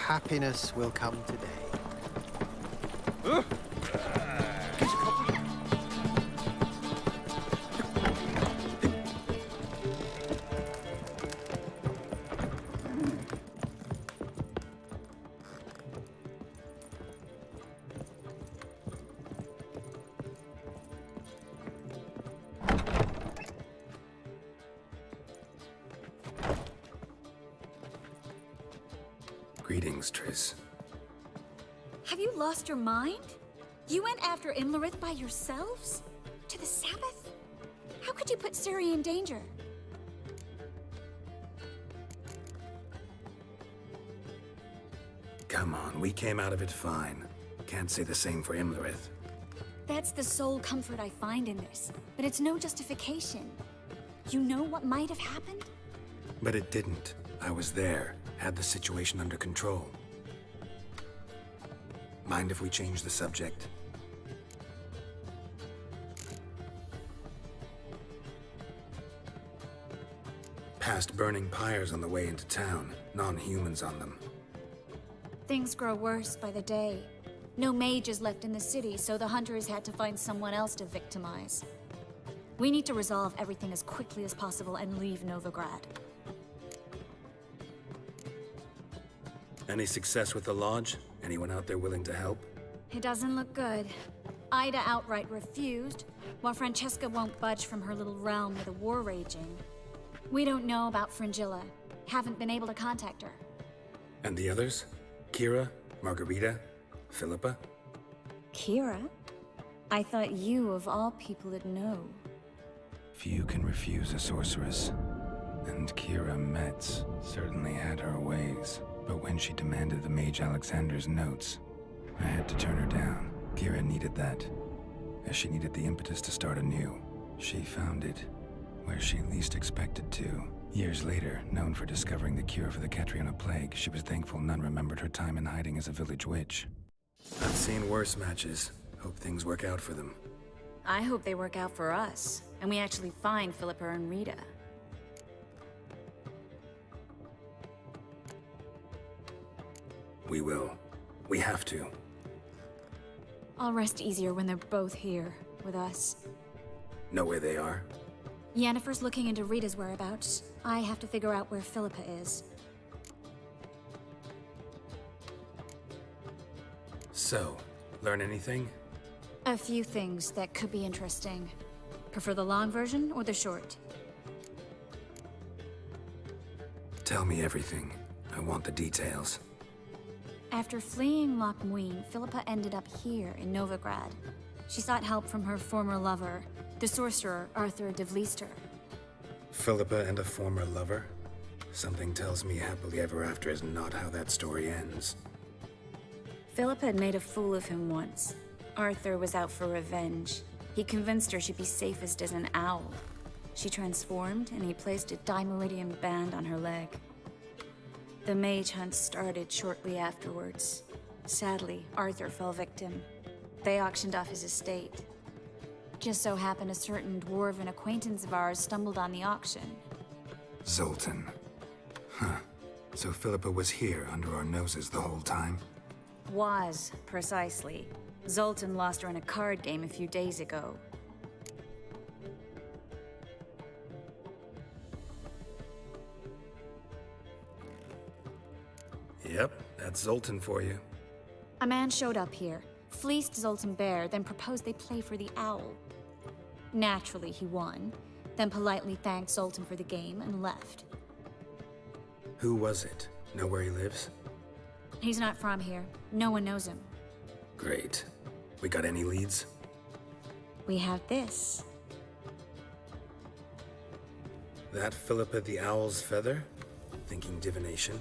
happiness will come today. Greetings, Triss. Have you lost your mind? You went after Imlerith by yourselves? To the Sabbath? How could you put Ciri in danger? Come on, we came out of it fine. Can't say the same for Imlerith. That's the sole comfort I find in this, but it's no justification. You know what might have happened? But it didn't. I was there, had the situation under control. Mind if we change the subject? Past burning pyres on the way into town, non-humans on them. Things grow worse by the day. No mages left in the city, so the hunters had to find someone else to victimize. We need to resolve everything as quickly as possible and leave Novigrad. Any success with the lodge? Anyone out there willing to help? It doesn't look good. Ida outright refused, while Francesca won't budge from her little realm with a war raging. We don't know about Fringilla. Haven't been able to contact her. And the others? Kira? Margarita? Philippa? Kira? I thought you, of all people, would know. Few can refuse a sorceress. And Kira Metz certainly had her ways. But when she demanded the Mage Alexander's notes, I had to turn her down. Kira needed that, as she needed the impetus to start anew. She found it where she least expected to. Years later, known for discovering the cure for the Catriona plague, she was thankful none remembered her time in hiding as a village witch. I've seen worse matches. Hope things work out for them. I hope they work out for us, and we actually find Philippa and Rita. We will. We have to. I'll rest easier when they're both here, with us. Know where they are? Yennefer's looking into Rita's whereabouts. I have to figure out where Philippa is. So, learn anything? A few things that could be interesting. Prefer the long version or the short? Tell me everything. I want the details. After fleeing Loch Muin, Philippa ended up here in Novigrad. She sought help from her former lover, the sorcerer Arthur de Vlister. Philippa and a former lover? Something tells me happily ever after is not how that story ends. Philippa had made a fool of him once. Arthur was out for revenge. He convinced her she'd be safest as an owl. She transformed, and he placed a Dimeridian band on her leg. The mage hunt started shortly afterwards. Sadly, Arthur fell victim. They auctioned off his estate. Just so happened a certain dwarven acquaintance of ours stumbled on the auction. Zoltan. Huh. So Philippa was here under our noses the whole time? Was, precisely. Zoltan lost her in a card game a few days ago. Yep, that's Zoltan for you. A man showed up here, fleeced Zoltan bare, then proposed they play for the owl. Naturally, he won, then politely thanked Zoltan for the game and left. Who was it? Know where he lives? He's not from here. No one knows him. Great. We got any leads? We have this. That Philippa the Owl's feather? Thinking divination?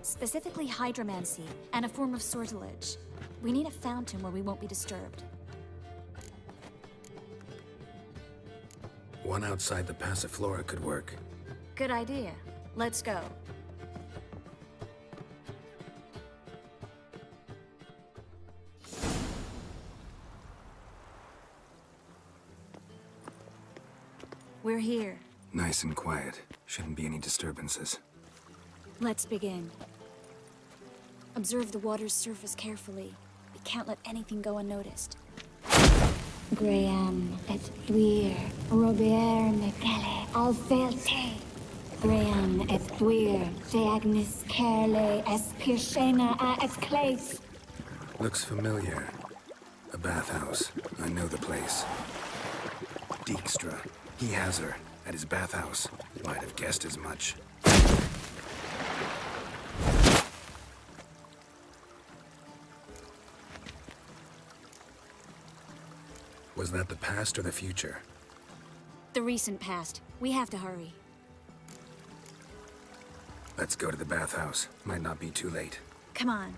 Specifically hydromancy, and a form of sortilege. We need a fountain where we won't be disturbed. One outside the Passiflora could work. Good idea. Let's go. We're here. Nice and quiet. Shouldn't be any disturbances. Let's begin. Observe the water's surface carefully. We can't let anything go unnoticed. Graham et thuir, Robert Mekele, Alfelte. Graham et thuir, Deagnis Kerle, Espirshena a et Clace. Looks familiar. A bathhouse. I know the place. Dijkstra. He has her at his bathhouse. Might have guessed as much. Was that the past or the future? The recent past. We have to hurry. Let's go to the bathhouse. Might not be too late. Come on.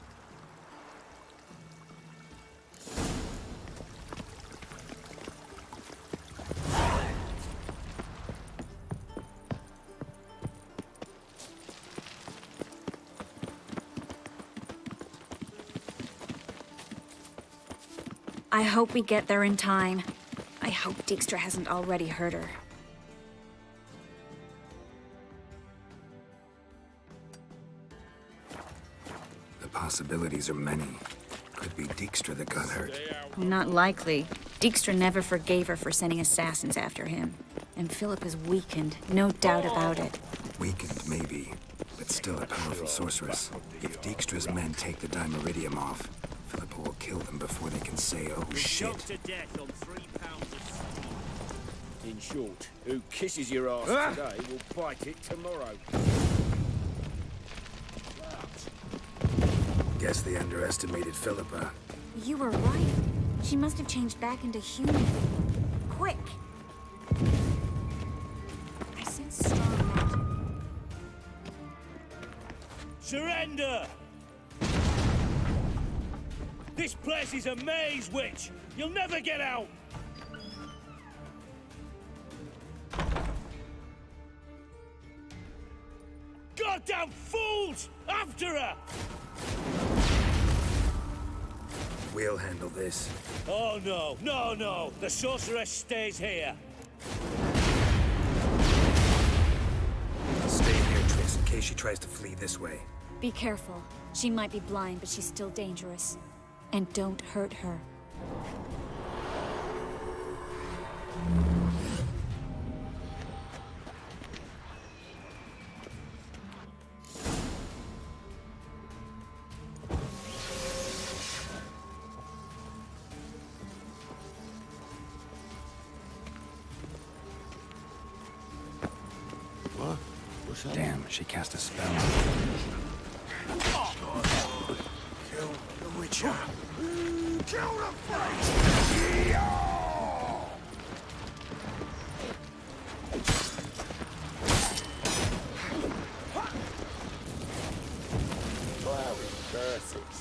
I hope we get there in time. I hope Dijkstra hasn't already heard her. The possibilities are many. Could be Dijkstra that got hurt. Not likely. Dijkstra never forgave her for sending assassins after him. And Philip is weakened, no doubt about it. Weakened, maybe, but still a powerful sorceress. If Dijkstra's men take the Dimeridium off, Philippa will kill them before they can say, oh shit. To death on 3 pounds of steam. In short, who kisses your ass today will bite it tomorrow. Guess they underestimated Philippa. You were right. She must have changed back into human. Quick! I sense strong magic. Surrender! This place is a maze, witch! You'll never get out! Goddamn fools! After her! We'll handle this. Oh no, no, no! The sorceress stays here! Stay here, Triss, in case she tries to flee this way. Be careful. She might be blind, but she's still dangerous. And don't hurt her. What? What's that? Damn, she cast a spell. Kill the Witcher. Kill the face! Cloudy curses.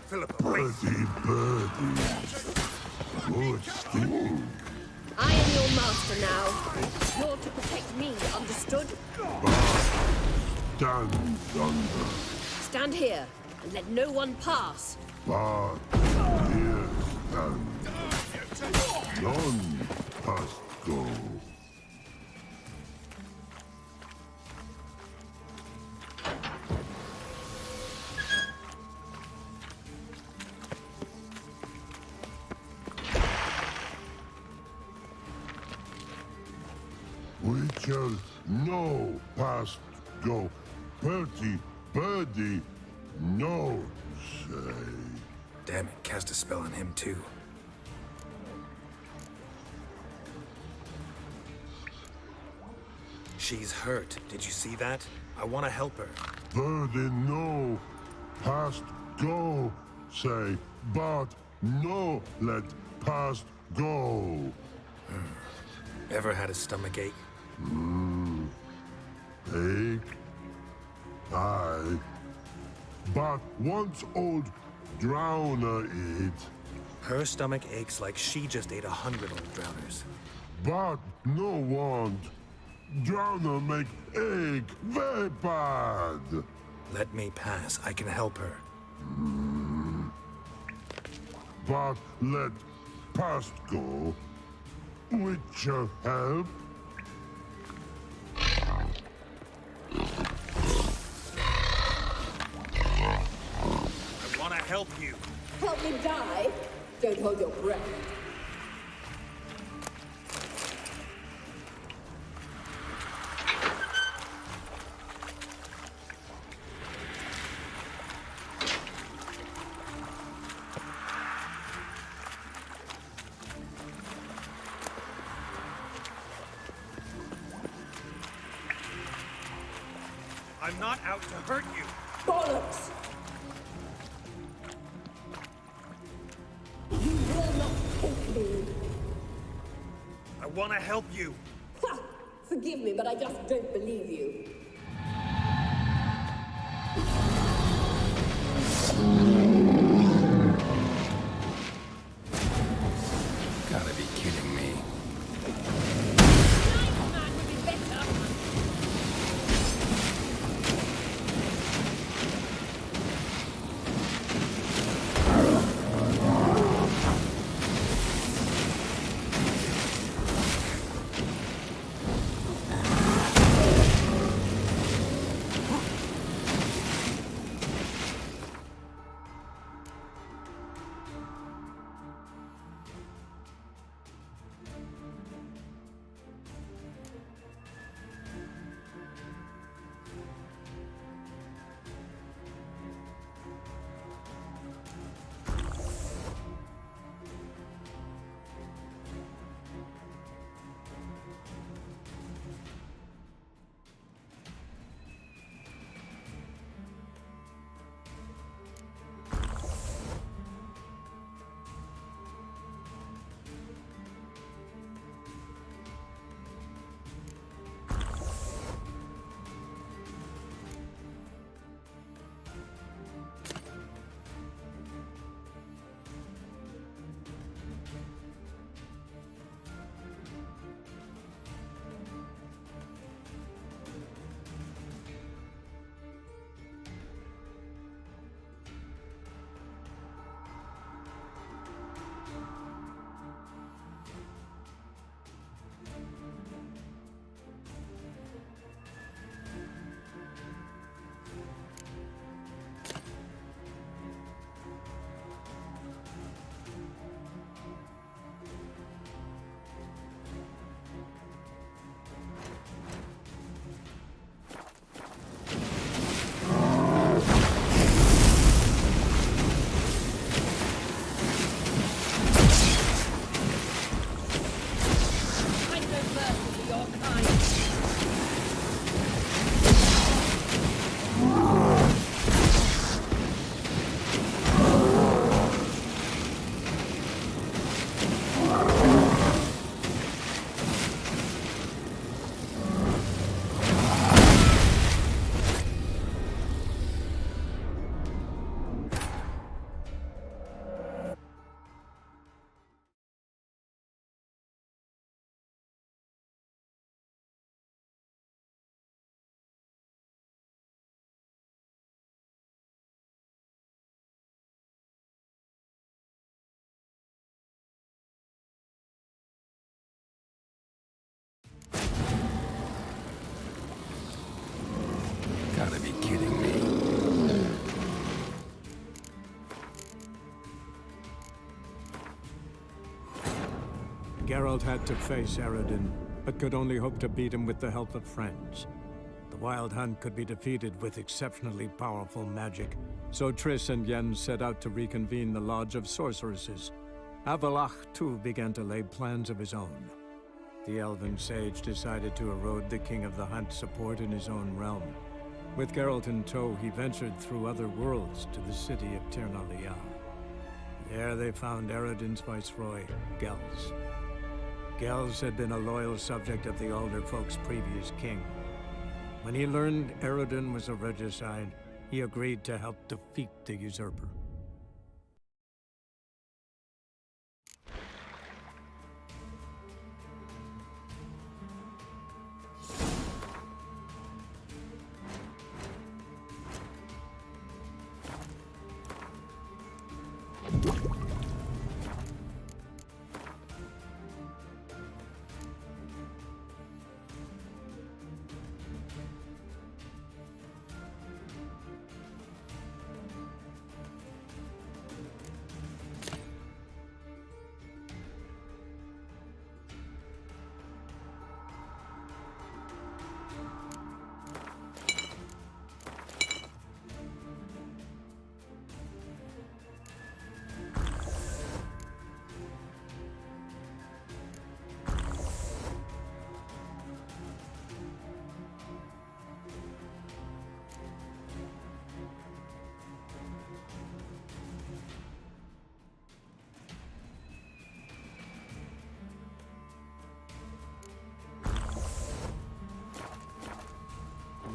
Philippa, wait! I am your master now. You're to protect me, understood? Stand thunder, Stand here and let no one pass. but here stand. None must go. Witches no past go. Bertie, birdie, no say. Damn it, cast a spell on him too. She's hurt. Did you see that? I want to help her. Birdie, no past go say. But no let past go. Ever had a stomach ache? Ache? Aye. But once old drowner eat. Her stomach aches like she just ate 100 old drowners. But no want. Drowner make ache very bad. Let me pass. I can help her. But let past go. Witcher help. I want to help you. Help me die? Don't hold your breath. I'm not out to hurt you. Bollocks! You will not take me. I want to help you. Ha! Forgive me, but I just don't believe you. Gotta be kidding me. Man would be better. Gotta be kidding me. Geralt had to face Eredin, but could only hope to beat him with the help of friends. The Wild Hunt could be defeated with exceptionally powerful magic, so Triss and Yen set out to reconvene the Lodge of Sorceresses. Avallac'h, too, began to lay plans of his own. The elven sage decided to erode the King of the Hunt's support in his own realm. With Geralt in tow, he ventured through other worlds to the city of Tir na Lial. There they found Eredin's viceroy, Gels. Gels had been a loyal subject of the Alder Folk's previous king. When he learned Eredin was a regicide, he agreed to help defeat the usurper.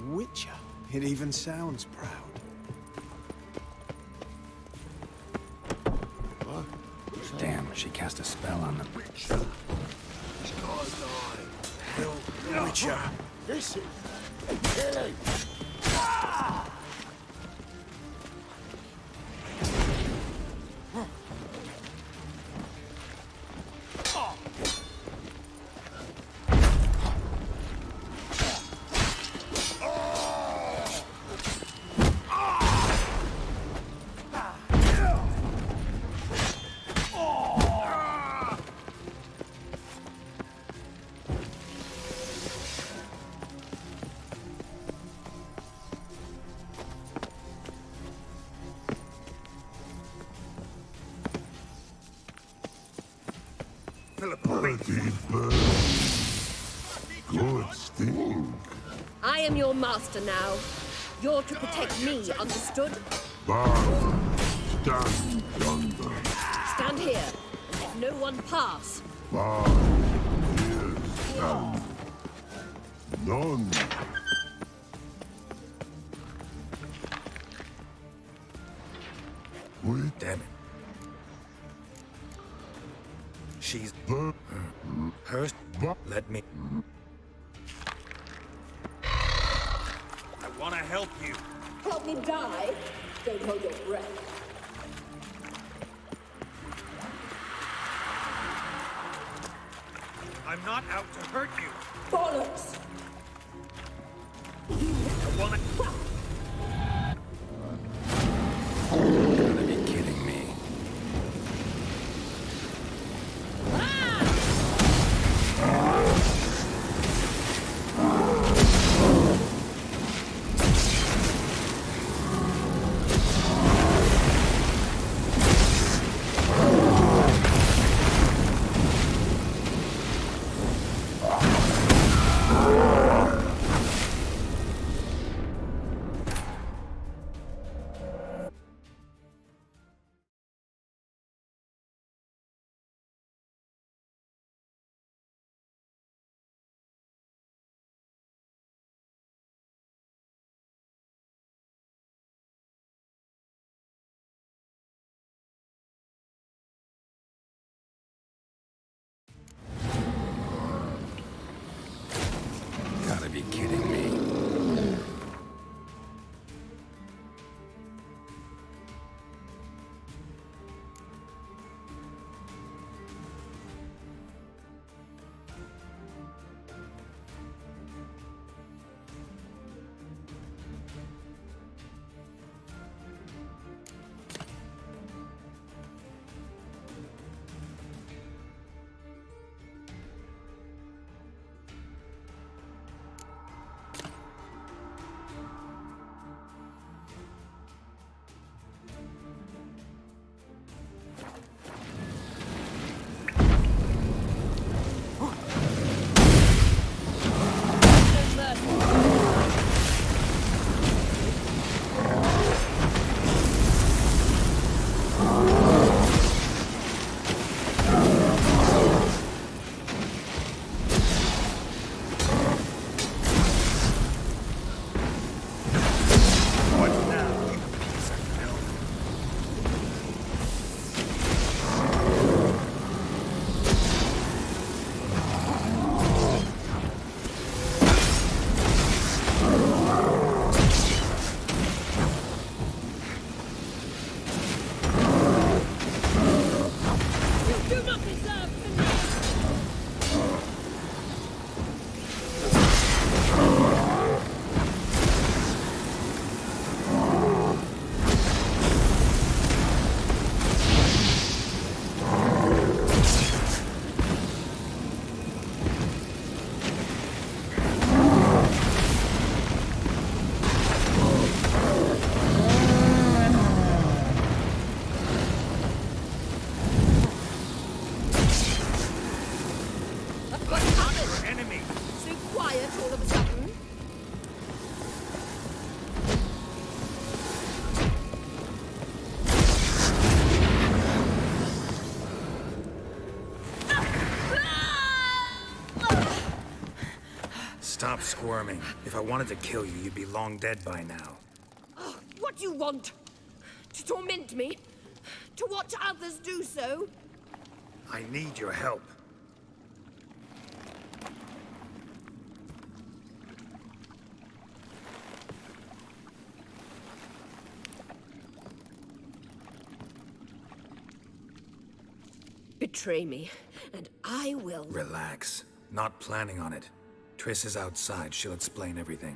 Witcher. It even sounds proud. Damn, she cast a spell on them. Witcher. Kill the Witcher. This is killing. Pretty bird. Good stink. I am your master now. You're to protect me, understood? Bard, stand yonder. Stand here and let no one pass. Bard, here stand. None. Wait, Damn it. She's the hers. Let me. I want to help you. Help me die? Don't hold your breath. I'm not out to hurt you. Bollocks! I want to... You gotta be kidding me. Stop squirming. If I wanted to kill you, you'd be long dead by now. Oh, what do you want? To torment me? To watch others do so? I need your help. Betray me, and I will... Relax. Not planning on it. Triss is outside. She'll explain everything.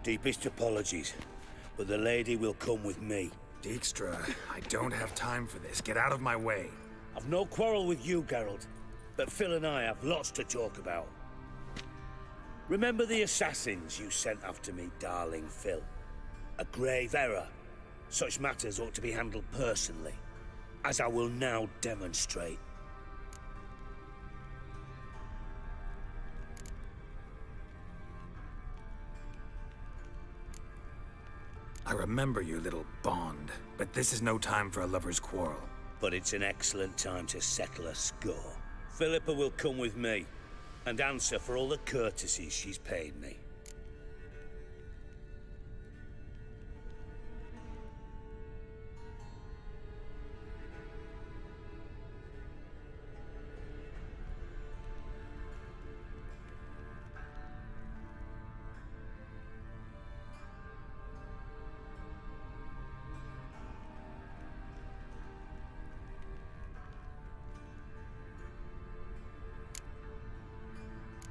Deepest apologies, but the lady will come with me. Dijkstra, I don't have time for this. Get out of my way. I've no quarrel with you, Geralt, but Phil and I have lots to talk about. Remember the assassins you sent after me, darling Phil? A grave error. Such matters ought to be handled personally, as I will now demonstrate. I remember your little bond, but this is no time for a lover's quarrel. But it's an excellent time to settle a score. Philippa will come with me, and answer for all the courtesies she's paid me.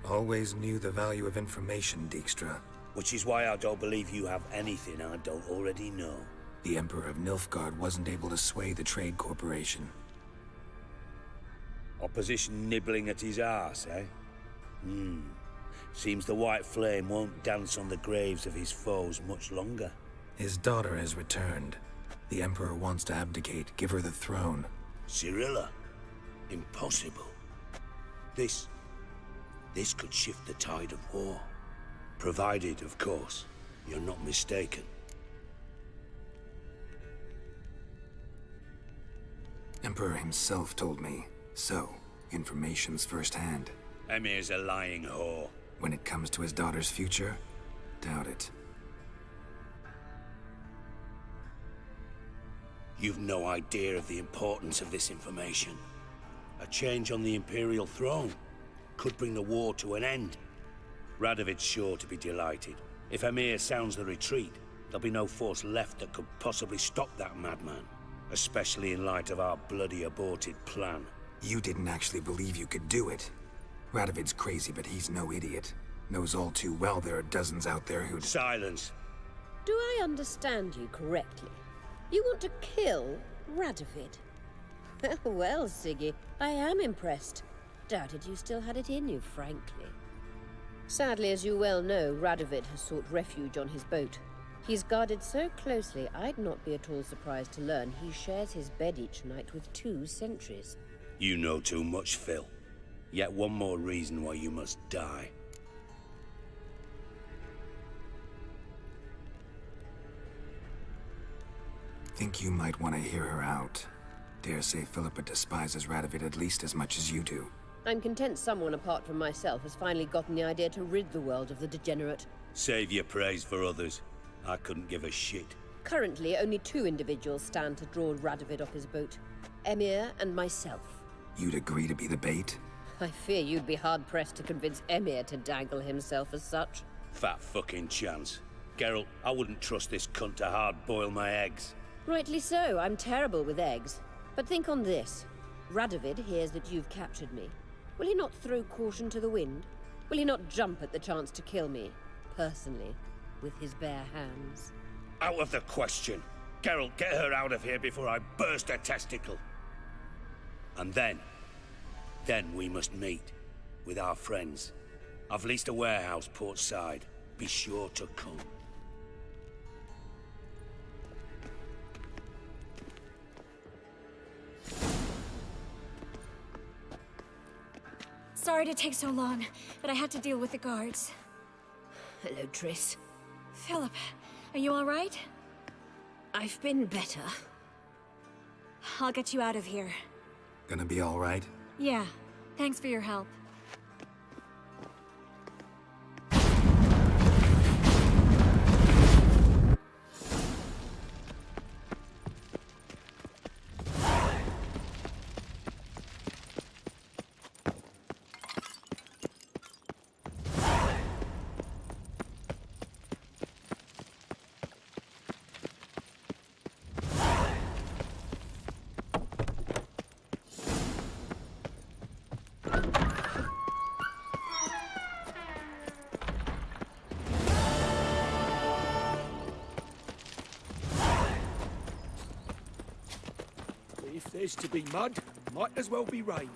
Always knew the value of information, Dijkstra. Which is why I don't believe you have anything I don't already know. The Emperor of Nilfgaard wasn't able to sway the Trade Corporation. Opposition nibbling at his arse, eh? Seems the White Flame won't dance on the graves of his foes much longer. His daughter has returned. The Emperor wants to abdicate, give her the throne. Cirilla? Impossible. This could shift the tide of war. Provided, of course, you're not mistaken. Emperor himself told me. So, information's firsthand. Emir's a lying whore. When it comes to his daughter's future, doubt it. You've no idea of the importance of this information. A change on the Imperial throne could bring the war to an end. Radovid's sure to be delighted. If Emir sounds the retreat, there'll be no force left that could possibly stop that madman. Especially in light of our bloody aborted plan. You didn't actually believe you could do it. Radovid's crazy, but he's no idiot. Knows all too well there are dozens out there who'd... Silence! Do I understand you correctly? You want to kill Radovid? Well, Siggy, I am impressed. Doubted you still had it in you, frankly. Sadly, as you well know, Radovid has sought refuge on his boat. He's guarded so closely, I'd not be at all surprised to learn he shares his bed each night with 2 sentries. You know too much, Phil. Yet one more reason why you must die. Think you might want to hear her out. Dare say Philippa despises Radovid at least as much as you do. I'm content someone apart from myself has finally gotten the idea to rid the world of the degenerate. Save your praise for others. I couldn't give a shit. Currently, only 2 individuals stand to draw Radovid off his boat. Emir and myself. You'd agree to be the bait? I fear you'd be hard-pressed to convince Emir to dangle himself as such. Fat fucking chance. Geralt, I wouldn't trust this cunt to hard-boil my eggs. Rightly so, I'm terrible with eggs. But think on this. Radovid hears that you've captured me. Will he not throw caution to the wind? Will he not jump at the chance to kill me, personally, with his bare hands? Out of the question. Geralt, get her out of here before I burst her testicle. And then we must meet with our friends. I've leased a warehouse port side. Be sure to come. Sorry to take so long, but I had to deal with the guards. Hello, Triss. Philip, are you all right? I've been better. I'll get you out of here. Gonna be all right? Yeah, thanks for your help. If there's to be mud, might as well be rain.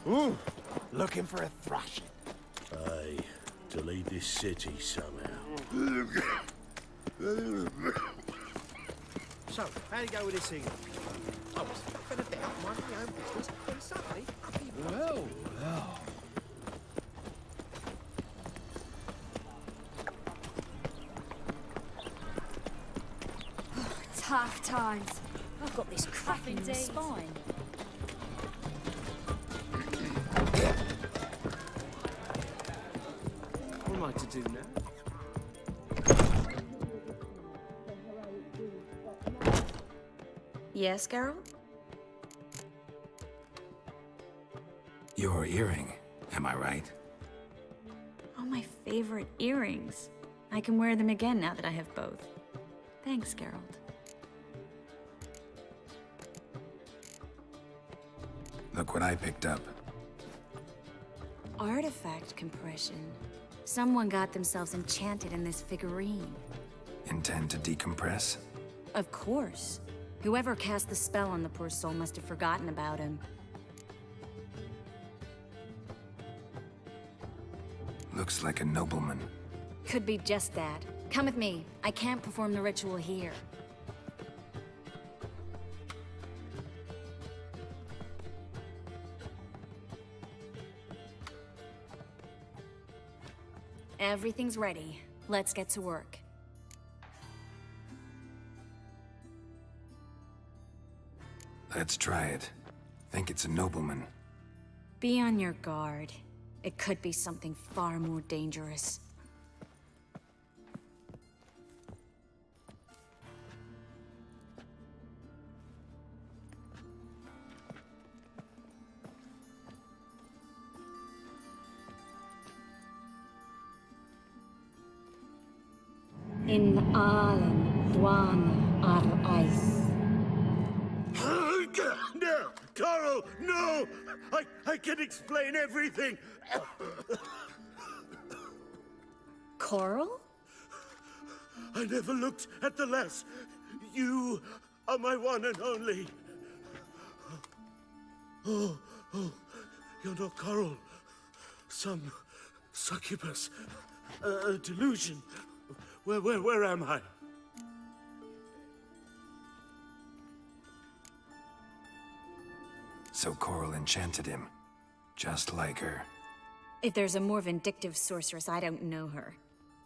Ooh, looking for a thrashing. Aye, to leave this city somehow. So, how'd you go with this thing? I was fed about minding my own business, and suddenly, up he was. Well. Tough times. I've got this cracking spine. What am I to do now? Yes, Geralt? Your earring, am I right? Oh, my favorite earrings. I can wear them again now that I have both. Thanks, Geralt. Look what I picked up. Artifact compression. Someone got themselves enchanted in this figurine. Intend to decompress? Of course. Whoever cast the spell on the poor soul must have forgotten about him. Looks like a nobleman. Could be just that. Come with me. I can't perform the ritual here. Everything's ready. Let's get to work. Let's try it. Think it's a nobleman. Be on your guard. It could be something far more dangerous. In Alan, Dwan, Ar Ice. No! Coral, no! I can explain everything! Coral? I never looked at the lass. You are my one and only. Oh, you're not Coral. Some succubus. A delusion. Where am I? So Coral enchanted him. Just like her. If there's a more vindictive sorceress, I don't know her.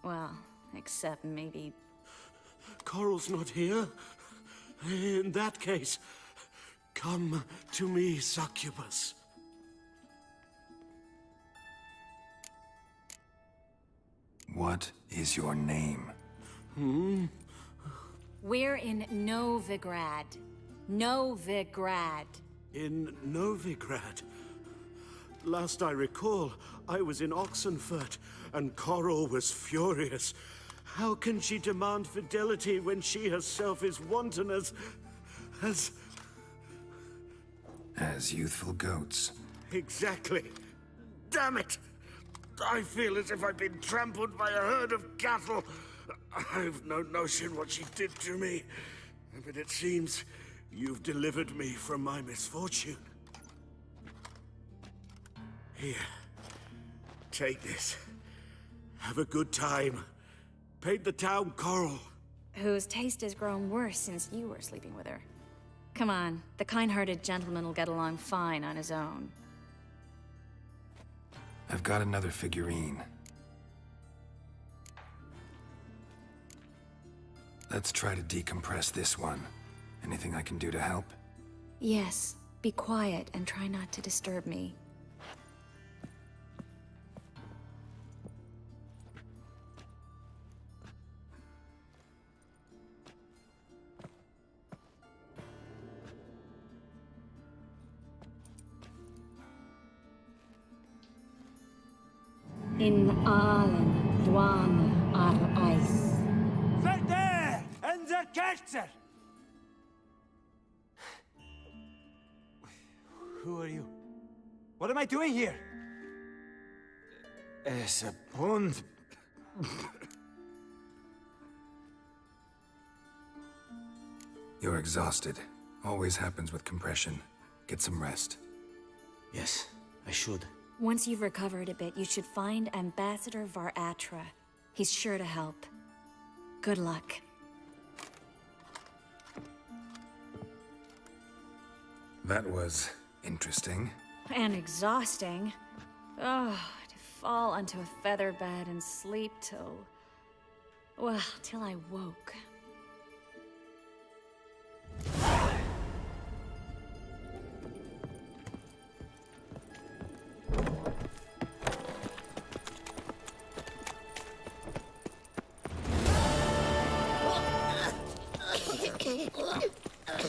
Well, except maybe... Coral's not here. In that case, come to me, succubus. What is your name? We're in Novigrad. Novigrad. In Novigrad. Last I recall, I was in Oxenfurt, and Coral was furious. How can she demand fidelity when she herself is wanton as youthful goats. Exactly. Damn it! I feel as if I've been trampled by a herd of cattle. I've no notion what she did to me, but it seems you've delivered me from my misfortune. Here, take this. Have a good time. Paint the town Coral. Whose taste has grown worse since you were sleeping with her. Come on, the kind-hearted gentleman will get along fine on his own. I've got another figurine. Let's try to decompress this one. Anything I can do to help? Yes, be quiet and try not to disturb me. In Aalen, Dwane, ar Eis. Verder! En der Kerzer! Who are you? What am I doing here? Es a pond. You're exhausted. Always happens with compression. Get some rest. Yes, I should. Once you've recovered a bit, you should find Ambassador Varatra. He's sure to help. Good luck. That was interesting. And exhausting. Oh, to fall onto a feather bed and sleep till... well, till I woke.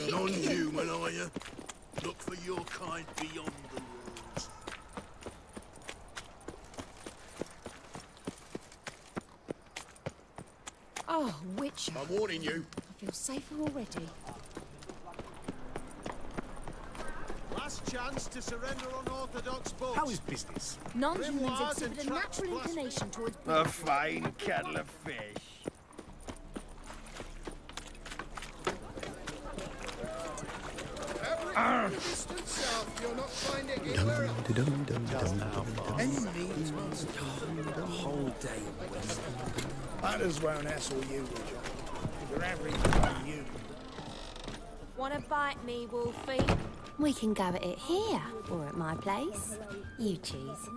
Non-human, are you? Look for your kind beyond the walls. Oh, Witcher. I'm warning you. I feel safer already. Last chance to surrender unorthodox boats. How is business? Non-humans Grimoires exhibit and a traps natural blasting. inclination towards... A fine kettle of fish. Every distant south, you'll not find it anywhere else. Any needs must the whole day west. Others won't hassle you, Richard. You're average like you. Wanna bite me, Wolfie? We can go at it here, or at my place. You choose.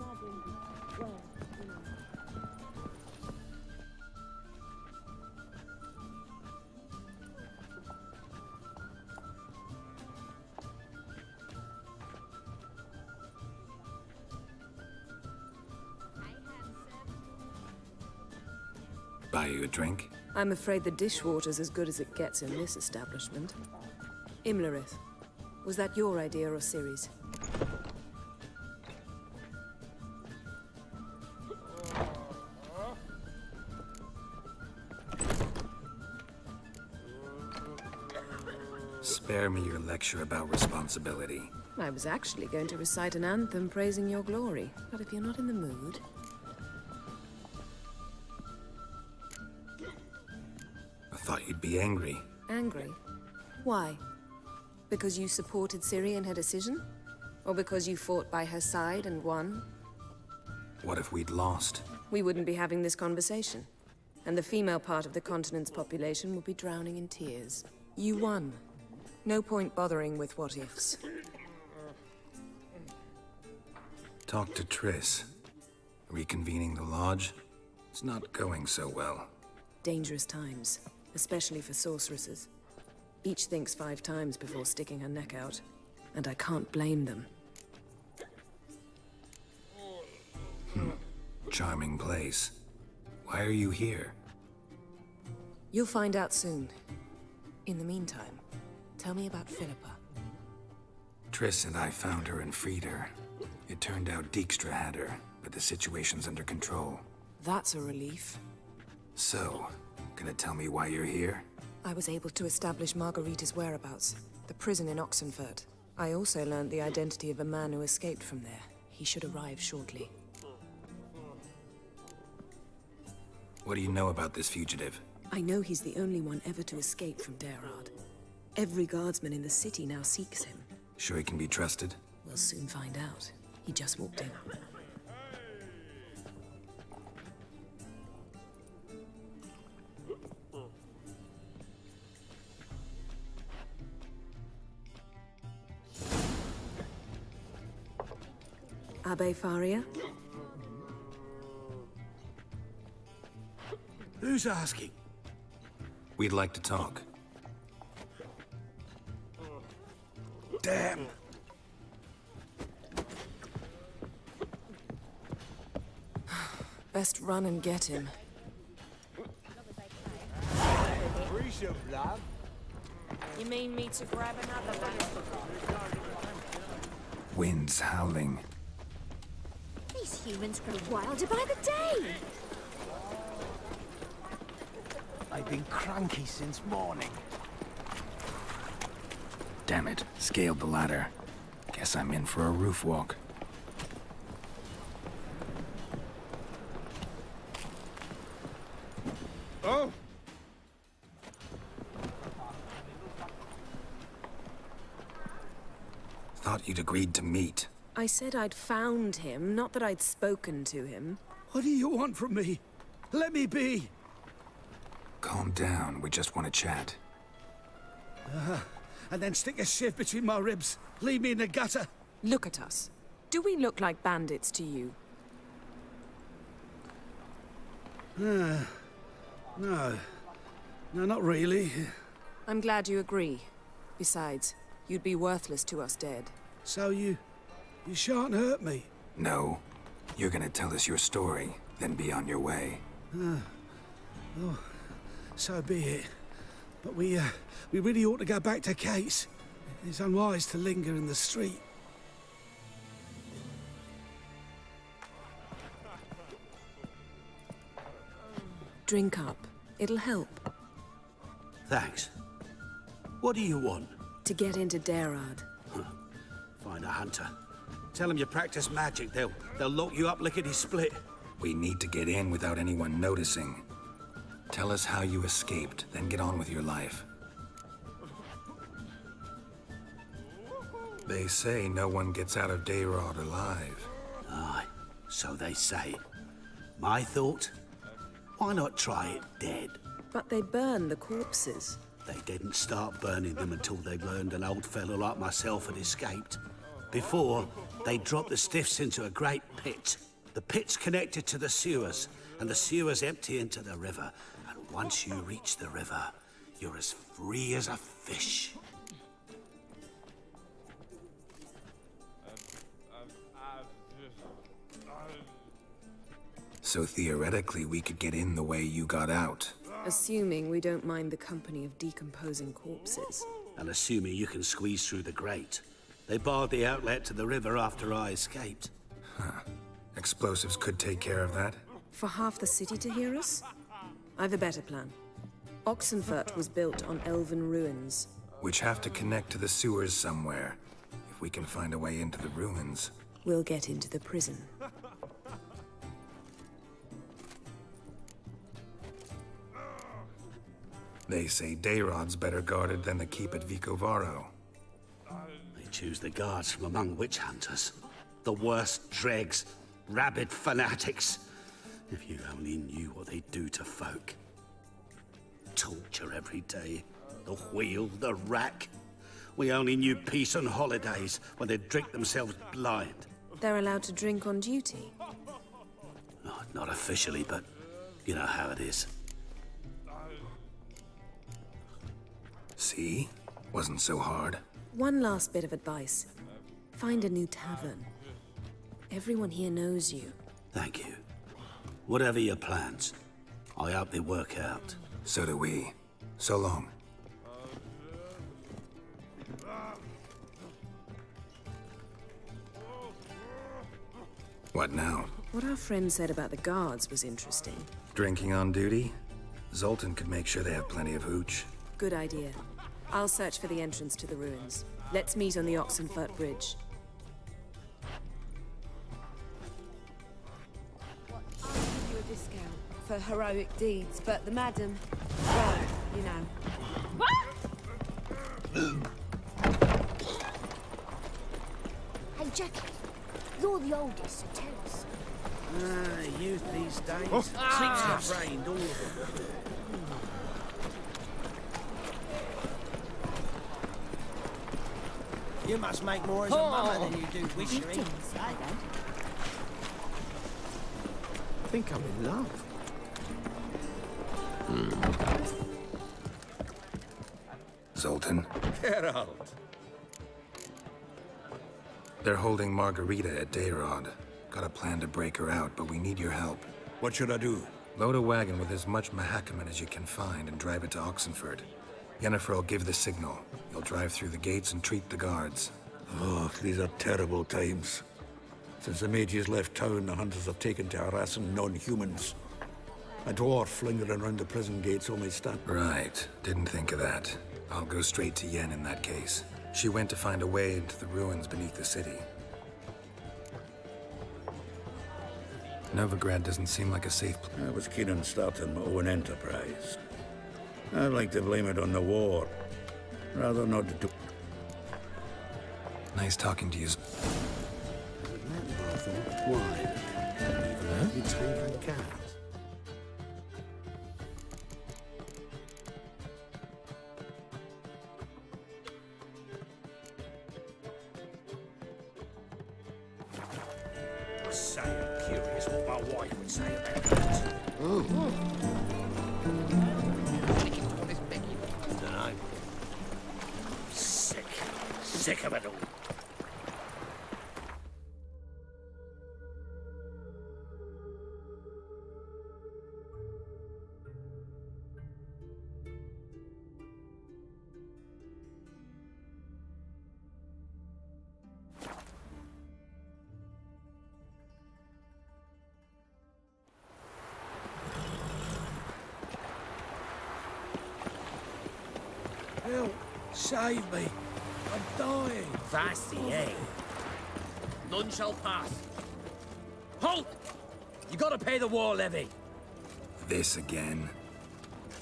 Buy you a drink? I'm afraid the dishwater's as good as it gets in this establishment. Imlerith, was that your idea or Ciri's? Spare me your lecture about responsibility. I was actually going to recite an anthem praising your glory, but if you're not in the mood... I thought you'd be angry. Angry? Why? Because you supported Ciri in her decision? Or because you fought by her side and won? What if we'd lost? We wouldn't be having this conversation. And the female part of the continent's population would be drowning in tears. You won. No point bothering with what-ifs. Talk to Triss. Reconvening the lodge? It's not going so well. Dangerous times, especially for sorceresses. Each thinks 5 times before sticking her neck out. And I can't blame them. Charming place. Why are you here? You'll find out soon. In the meantime, tell me about Philippa. Triss and I found her and freed her. It turned out Dijkstra had her, but the situation's under control. That's a relief. So, gonna tell me why you're here? I was able to establish Margarita's whereabouts, the prison in Oxenfurt. I also learned the identity of a man who escaped from there. He should arrive shortly. What do you know about this fugitive? I know he's the only one ever to escape from Derard. Every guardsman in the city now seeks him. Sure he can be trusted? We'll soon find out. He just walked in. Abbe Faria? Who's asking? We'd like to talk. Damn! Best run and get him. You mean me to grab another one? Wind's howling. These humans grow wilder by the day. I've been cranky since morning. Damn it, scaled the ladder. Guess I'm in for a roof walk. Oh! Thought you'd agreed to meet. I said I'd found him, not that I'd spoken to him. What do you want from me? Let me be! Calm down, we just want to chat. And then stick a shiv between my ribs. Leave me in the gutter. Look at us. Do we look like bandits to you? No. No, not really. I'm glad you agree. Besides, you'd be worthless to us dead. So you shan't hurt me. No. You're gonna tell us your story, then be on your way. Oh, so be it. But we really ought to go back to Kate's. It's unwise to linger in the street. Drink up. It'll help. Thanks. What do you want? To get into Darad. Find a hunter. Tell them you practice magic. They'll lock you up lickety-split. We need to get in without anyone noticing. Tell us how you escaped, then get on with your life. They say no one gets out of Dayrod alive. Aye, so they say. My thought? Why not try it dead? But they burn the corpses. They didn't start burning them until they learned an old fellow like myself had escaped. Before, they dropped the stiffs into a great pit. The pit's connected to the sewers, and the sewers empty into the river. And once you reach the river, you're as free as a fish. So theoretically, we could get in the way you got out. Assuming we don't mind the company of decomposing corpses. And assuming you can squeeze through the grate. They barred the outlet to the river after I escaped. Huh. Explosives could take care of that. For half the city to hear us? I've a better plan. Oxenfurt was built on elven ruins. Which have to connect to the sewers somewhere. If we can find a way into the ruins. We'll get into the prison. They say Dayrod's better guarded than the keep at Vicovaro. They choose the guards from among witch hunters. The worst dregs, rabid fanatics. If you only knew what they do to folk. Torture every day. The wheel, the rack. We only knew peace and holidays when they'd drink themselves blind. They're allowed to drink on duty? Oh, not officially, but you know how it is. See? Wasn't so hard. One last bit of advice. Find a new tavern. Everyone here knows you. Thank you. Whatever your plans, I hope they work out. So do we. So long. What now? What our friend said about the guards was interesting. Drinking on duty? Zoltan could make sure they have plenty of hooch. Good idea. I'll search for the entrance to the ruins. Let's meet on the Oxenfurt Bridge. I'll give you a discount for heroic deeds, but the madam, well, you know. Hey, Jackie, you're the oldest, so tell us. Youth these days. Sleeps framed, all of them. You must make more as a mama than you do wishing. I think I'm in love. Zoltan, Geralt. they're holding Margarita at Dayrod. Got a plan to break her out, but we need your help. What should I do? Load a wagon with as much Mahakaman as you can find and drive it to Oxenford. Yennefer will give the signal. You'll drive through the gates and treat the guards. Oh, these are terrible times. Since the mages left town, the hunters have taken to harassing non-humans. A dwarf lingering around the prison gates only stand. Right. Didn't think of that. I'll go straight to Yen in that case. She went to find a way into the ruins beneath the city. Novigrad doesn't seem like a safe place. I was keen on starting my own enterprise. I'd like to blame it on the war, rather not to... Nice talking to you. Why? You tank and cat. Say, I'm curious what my wife would say about that. Dunno. Sick. Sick of it all. Help! Save me! I'm dying! That's the aim. None shall pass. Halt! You gotta pay the war levy. This again.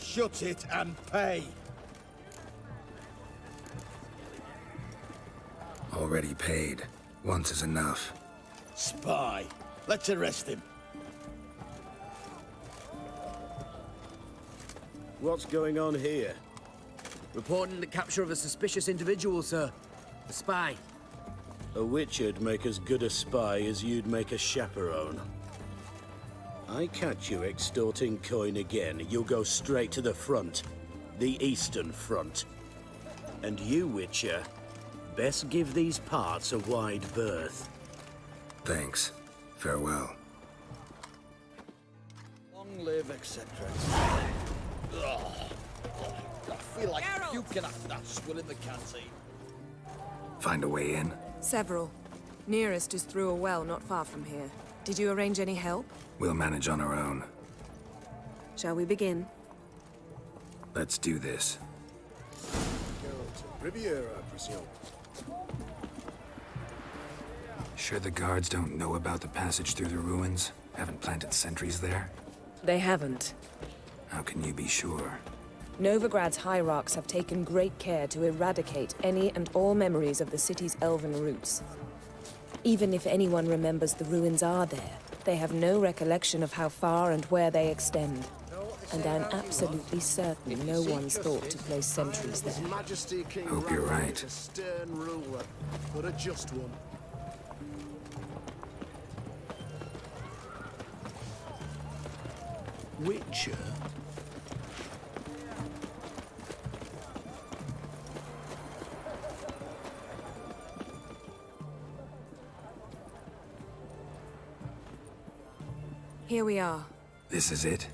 Shut it and pay! Already paid. Once is enough. Spy! Let's arrest him. What's going on here? Reporting the capture of a suspicious individual, sir. A spy. A witcher'd make as good a spy as you'd make a chaperone. I catch you extorting coin again, you'll go straight to the front. The Eastern Front. And you, Witcher, best give these parts a wide berth. Thanks. Farewell. Long live, etc. I feel like puking after that swill in the canteen. Find a way in? Several. Nearest is through a well not far from here. Did you arrange any help? We'll manage on our own. Shall we begin? Let's do this. Riviera, I presume. Sure the guards don't know about the passage through the ruins? Haven't planted sentries there? They haven't. How can you be sure? Novigrad's hierarchs have taken great care to eradicate any and all memories of the city's elven roots. Even if anyone remembers the ruins are there, they have no recollection of how far and where they extend. And I'm absolutely certain no one's thought to place sentries there. His Majesty King Hope you're Raoul right. is a stern ruler, but a just one. Witcher? Here we are. This is it?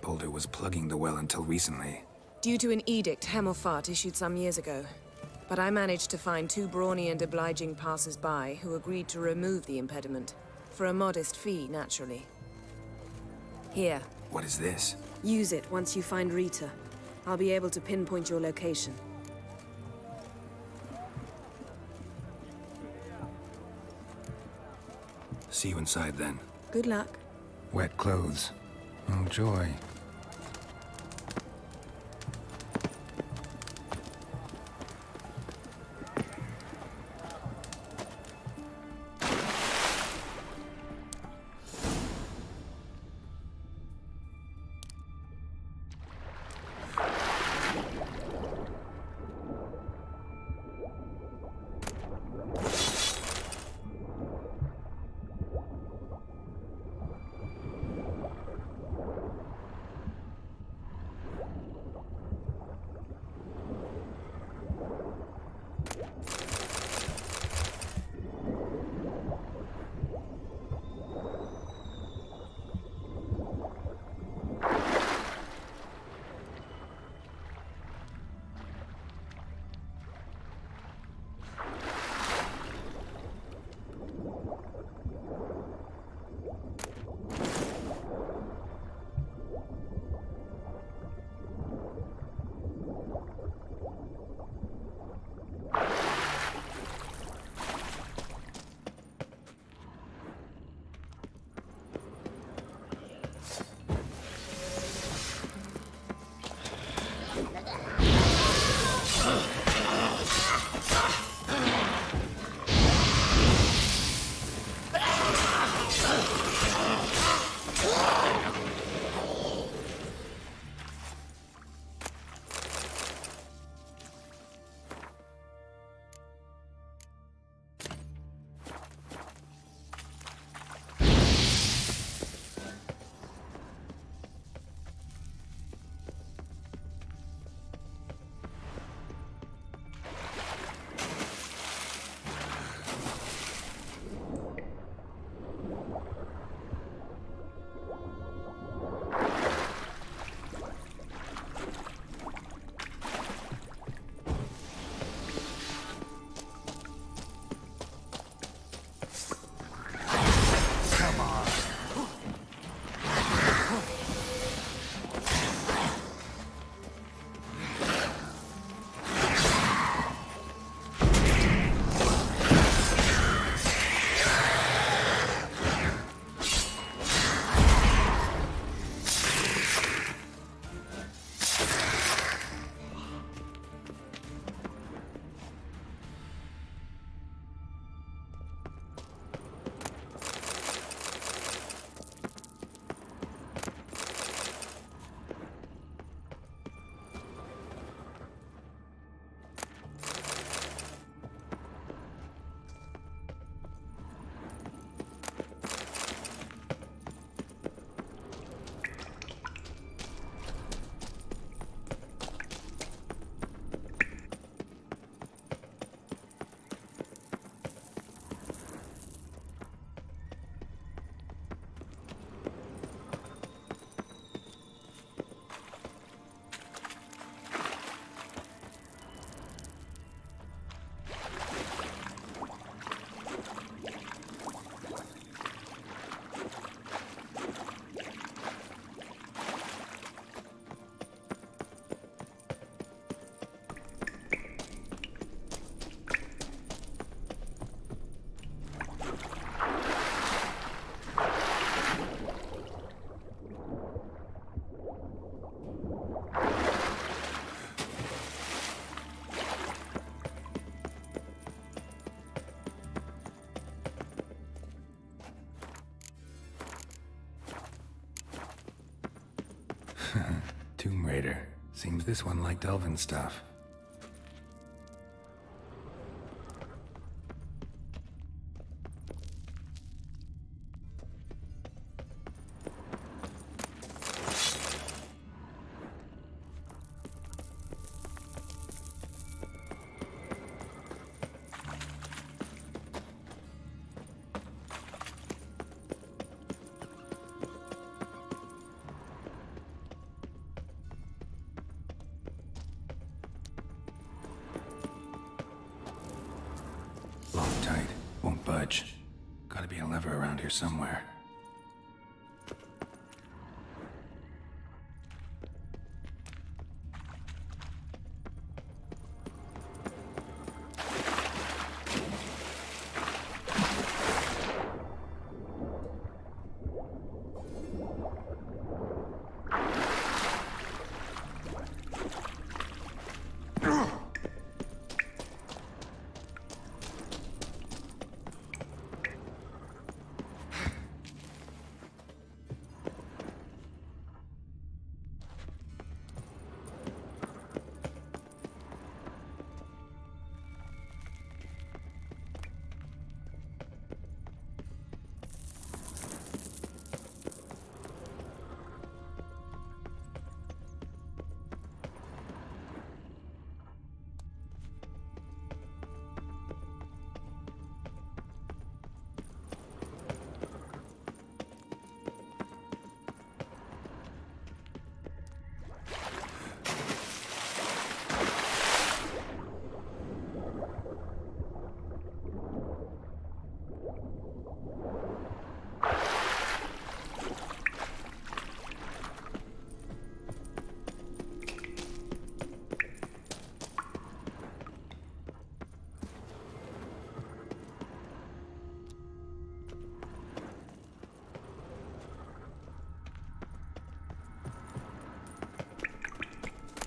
Boulder was plugging the well until recently. Due to an edict Hemmelfart issued some years ago. But I managed to find two brawny and obliging passers-by who agreed to remove the impediment. For a modest fee, naturally. Here. What is this? Use it once you find Rita. I'll be able to pinpoint your location. See you inside then. Good luck. Wet clothes. Oh, joy. Tomb Raider. Seems this one liked elven stuff. Locked tight. Won't budge. Gotta be a lever around here somewhere.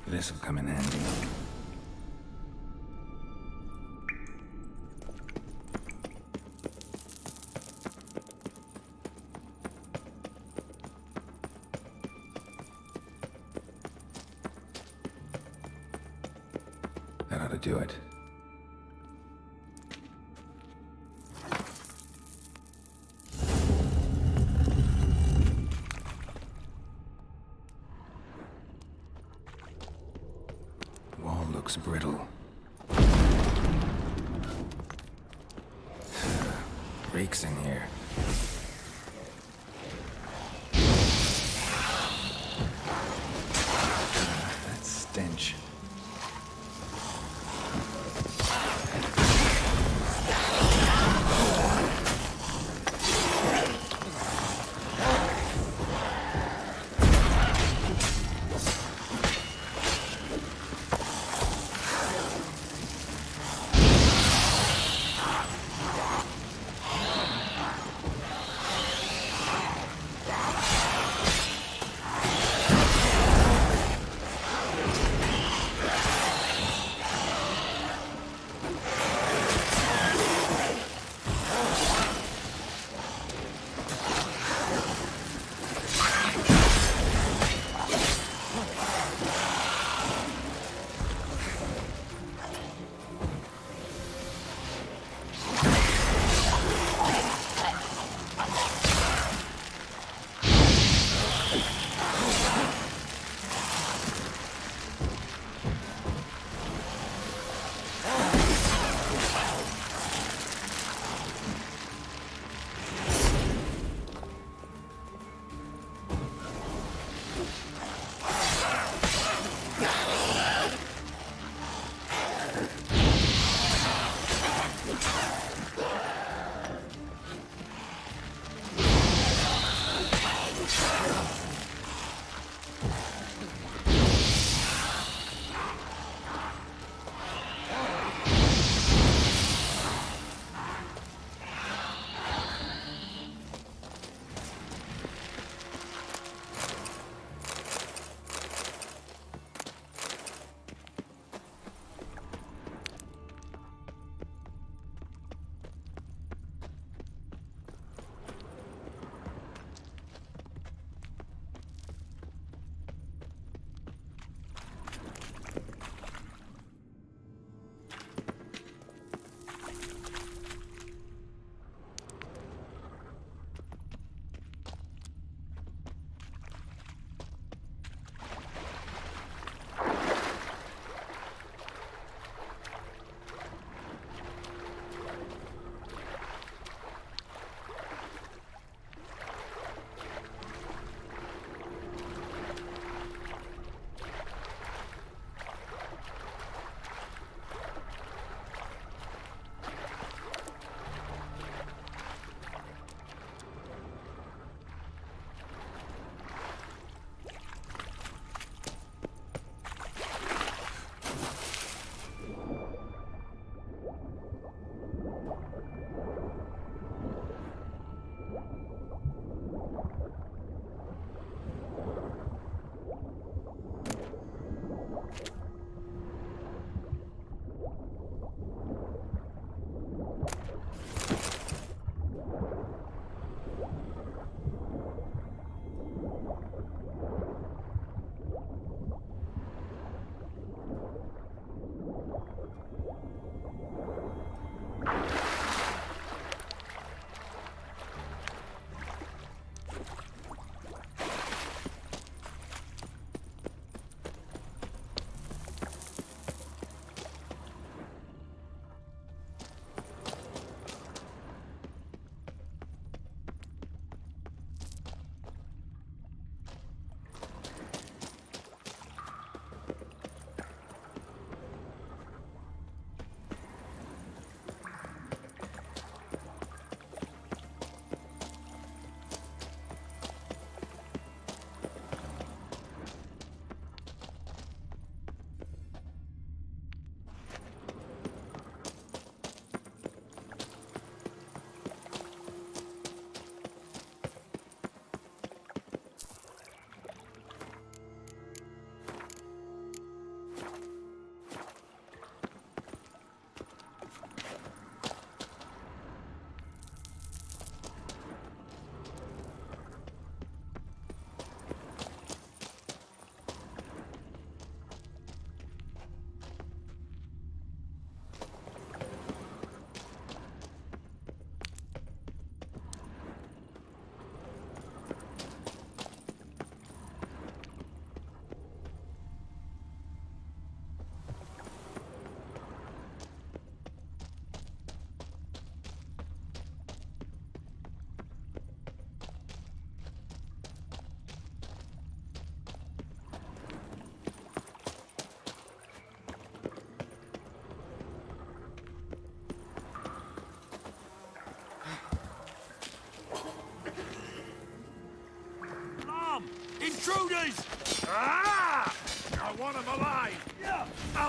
This'll come in handy. That ought to do it. Wall looks brittle. Reeks in here. That stench.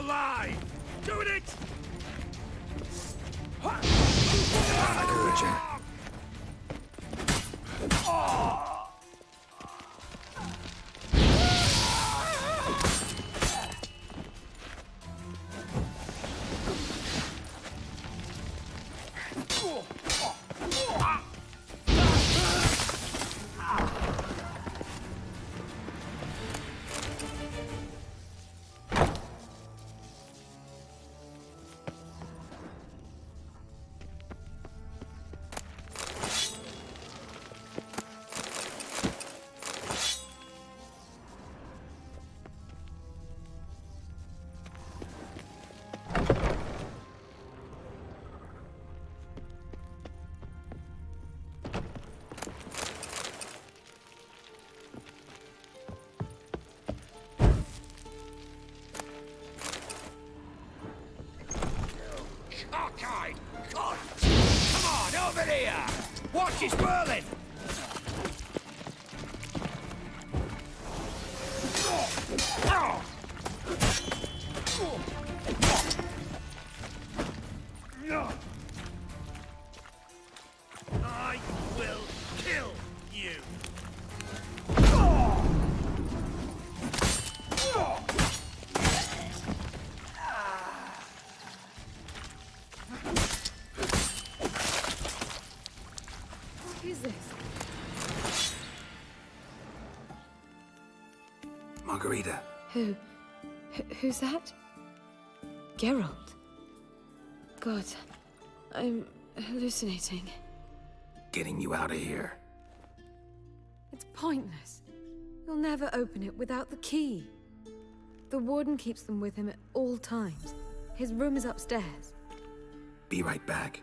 alive! Doing it! I could reach her. Cockeyed cunt! Come on, over here! Watch his whirling! I will kill you! What is this? Margarita. Who's that? Geralt. God, I'm hallucinating. Getting you out of here. It's pointless. He'll never open it without the key. The warden keeps them with him at all times. His room is upstairs. Be right back.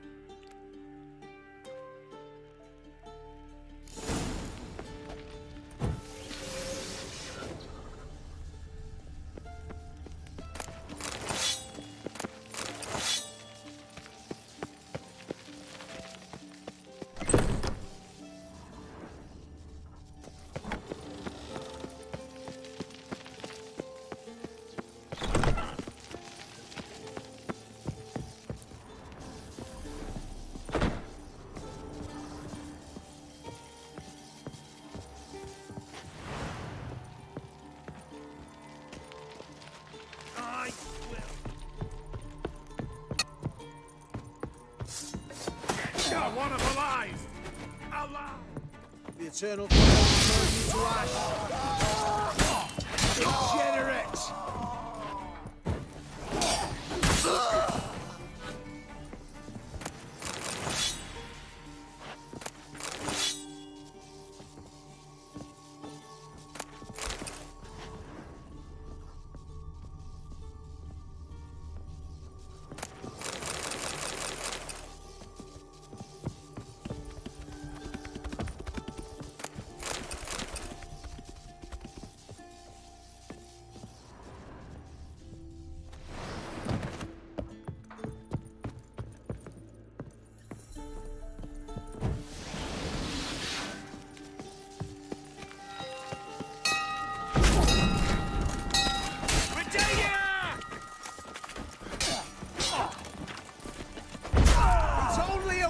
I will. I want him alive! Alive! The Eternal Fire will burn you to ash. Degenerate!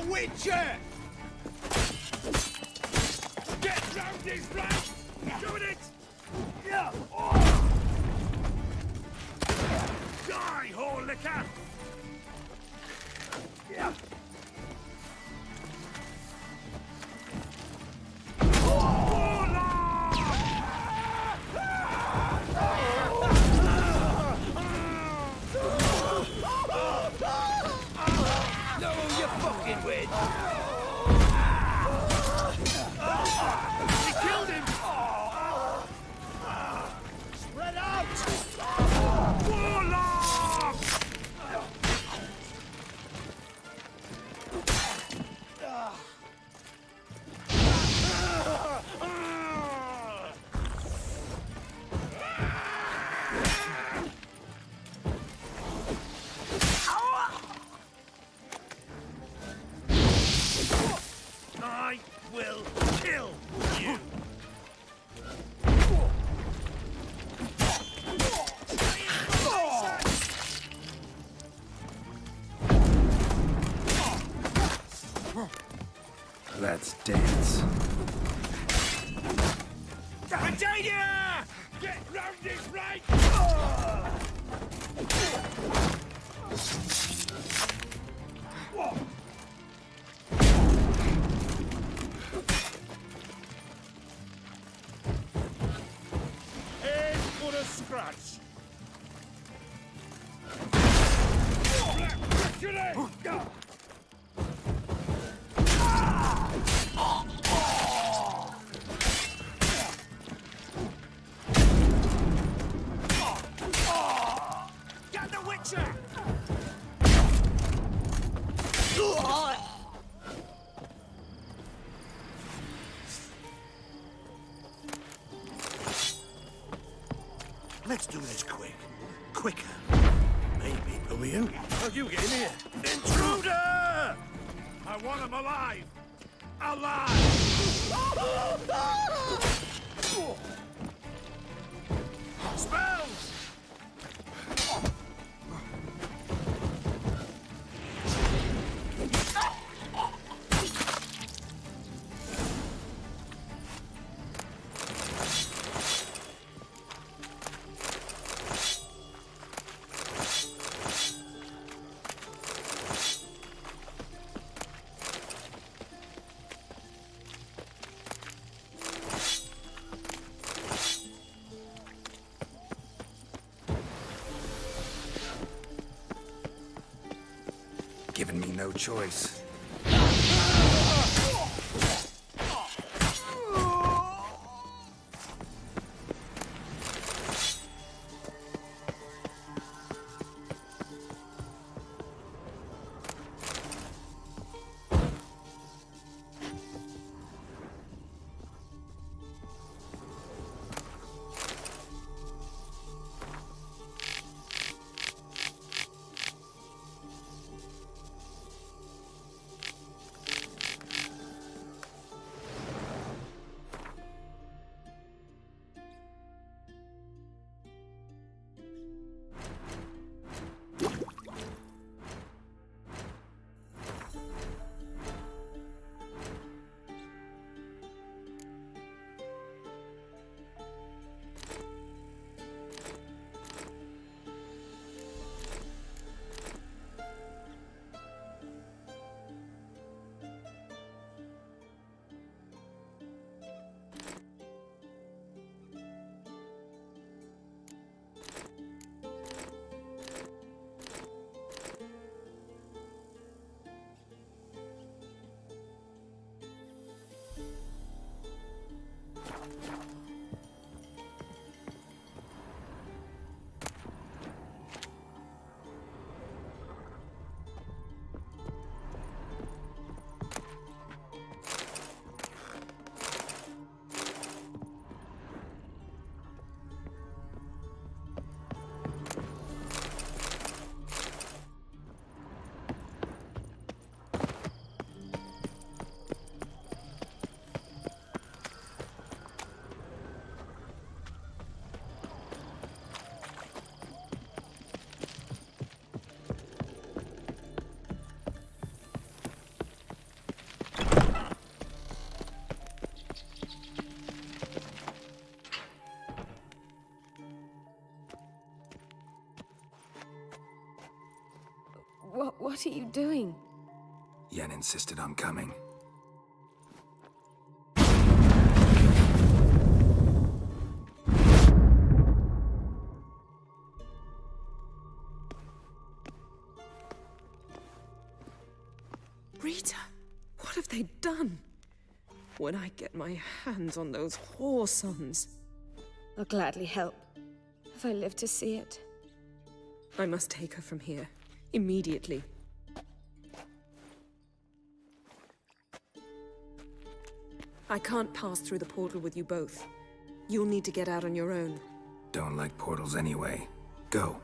Witcher! Get round his flank! Doing it! Yeah! Oh. Die, whore liquor! Yeah! Let's dance. Virginia! Get round this right! Head for a scratch. Black victory! Get the Witcher! Let's do this quick. Quicker. Maybe. Are we out? Oh, you get in here. Intruder! I want him alive! Alive! Spells! Given me no choice. What are you doing? Yen insisted on coming. Rita, what have they done? When I get my hands on those whore sons, I'll gladly help, if I live to see it. I must take her from here, immediately. I can't pass through the portal with you both. You'll need to get out on your own. Don't like portals anyway. Go.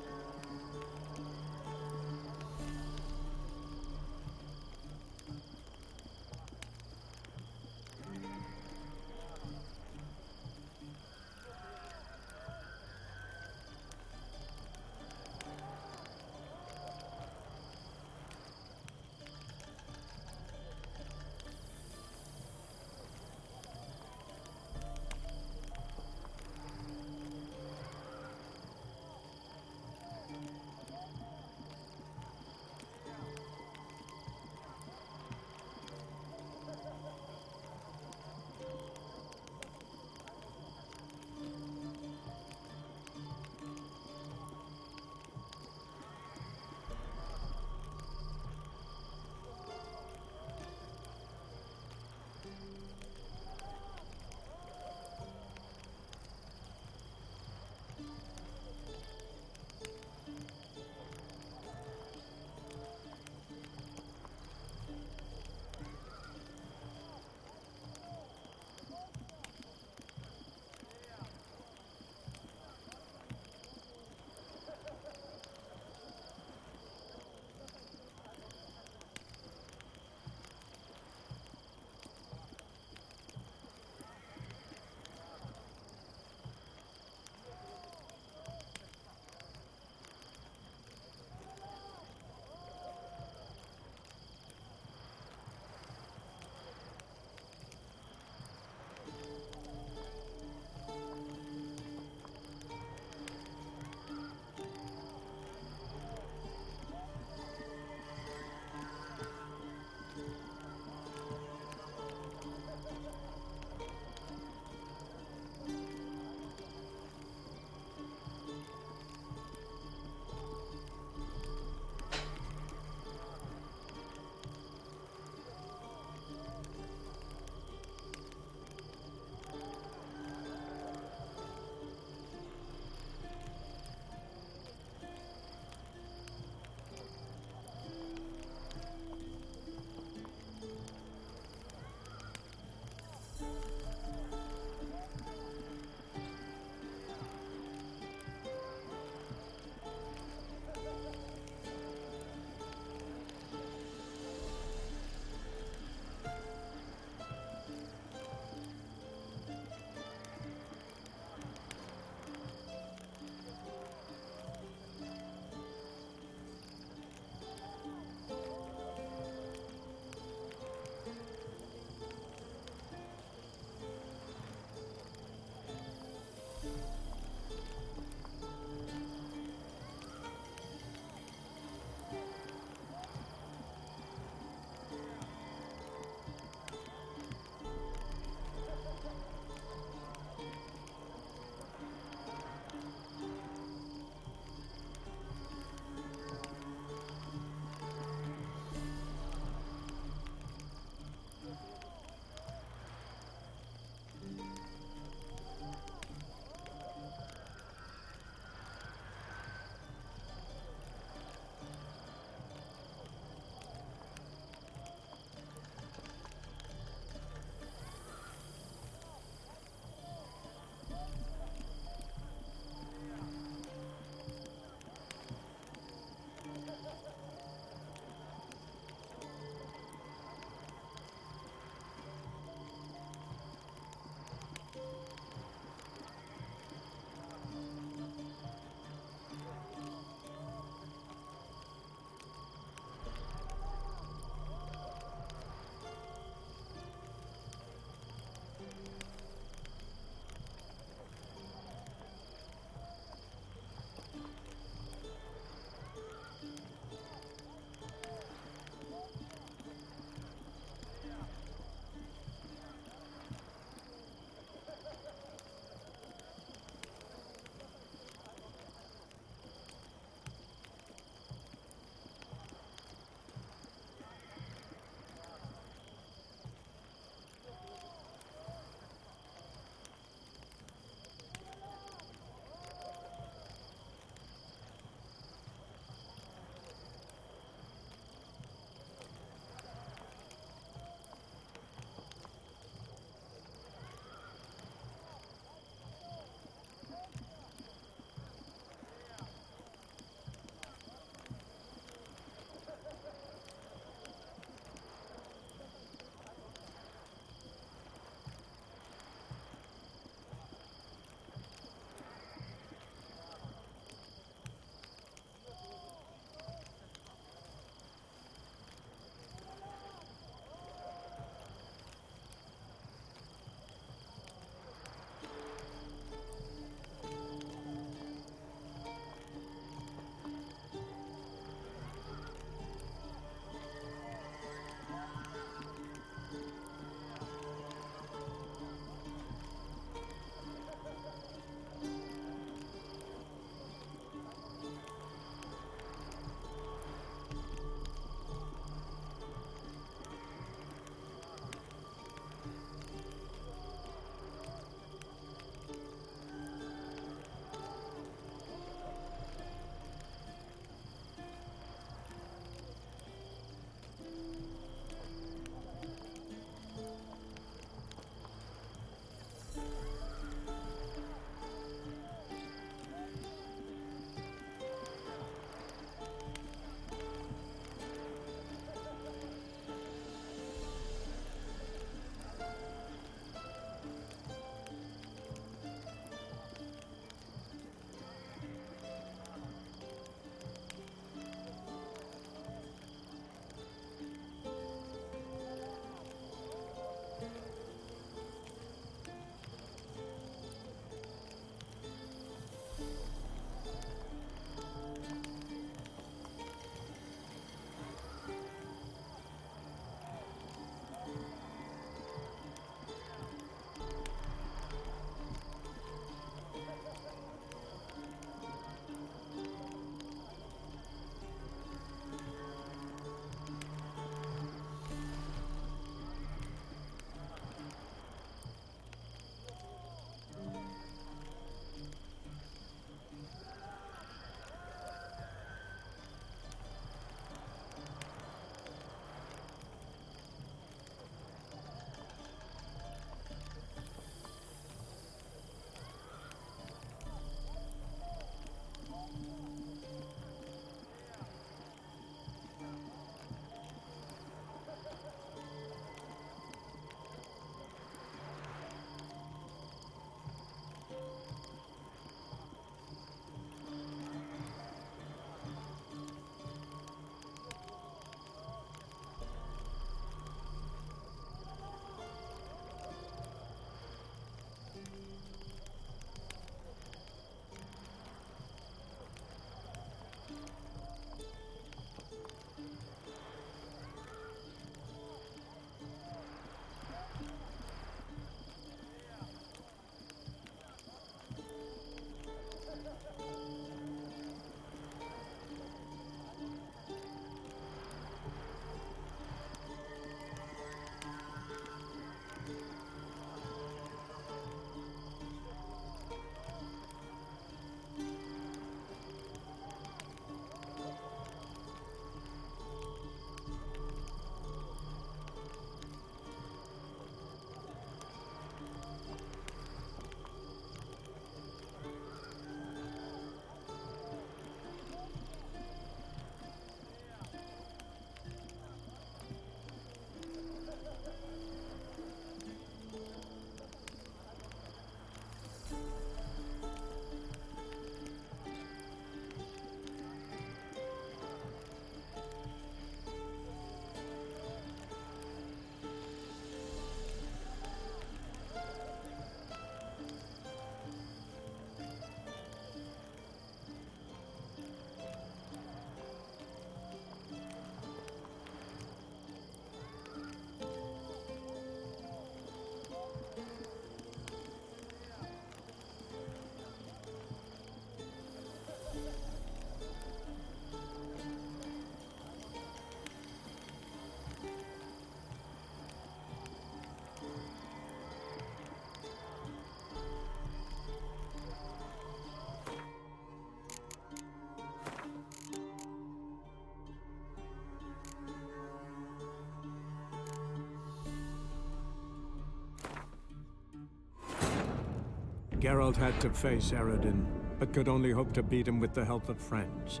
Geralt had to face Eredin, but could only hope to beat him with the help of friends.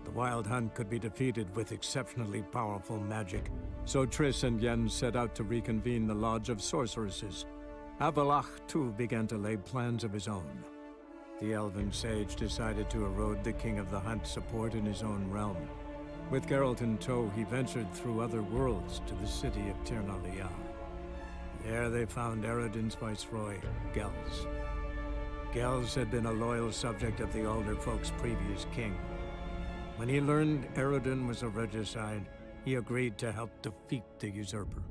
The Wild Hunt could be defeated with exceptionally powerful magic, so Triss and Yen set out to reconvene the Lodge of Sorceresses. Avallac'h, too, began to lay plans of his own. The elven sage decided to erode the King of the Hunt's support in his own realm. With Geralt in tow, he ventured through other worlds to the city of Tir na Liar. There they found Eredin's viceroy, Gels. Gels had been a loyal subject of the Alder Folk's previous king. When he learned Eredin was a regicide, he agreed to help defeat the usurper.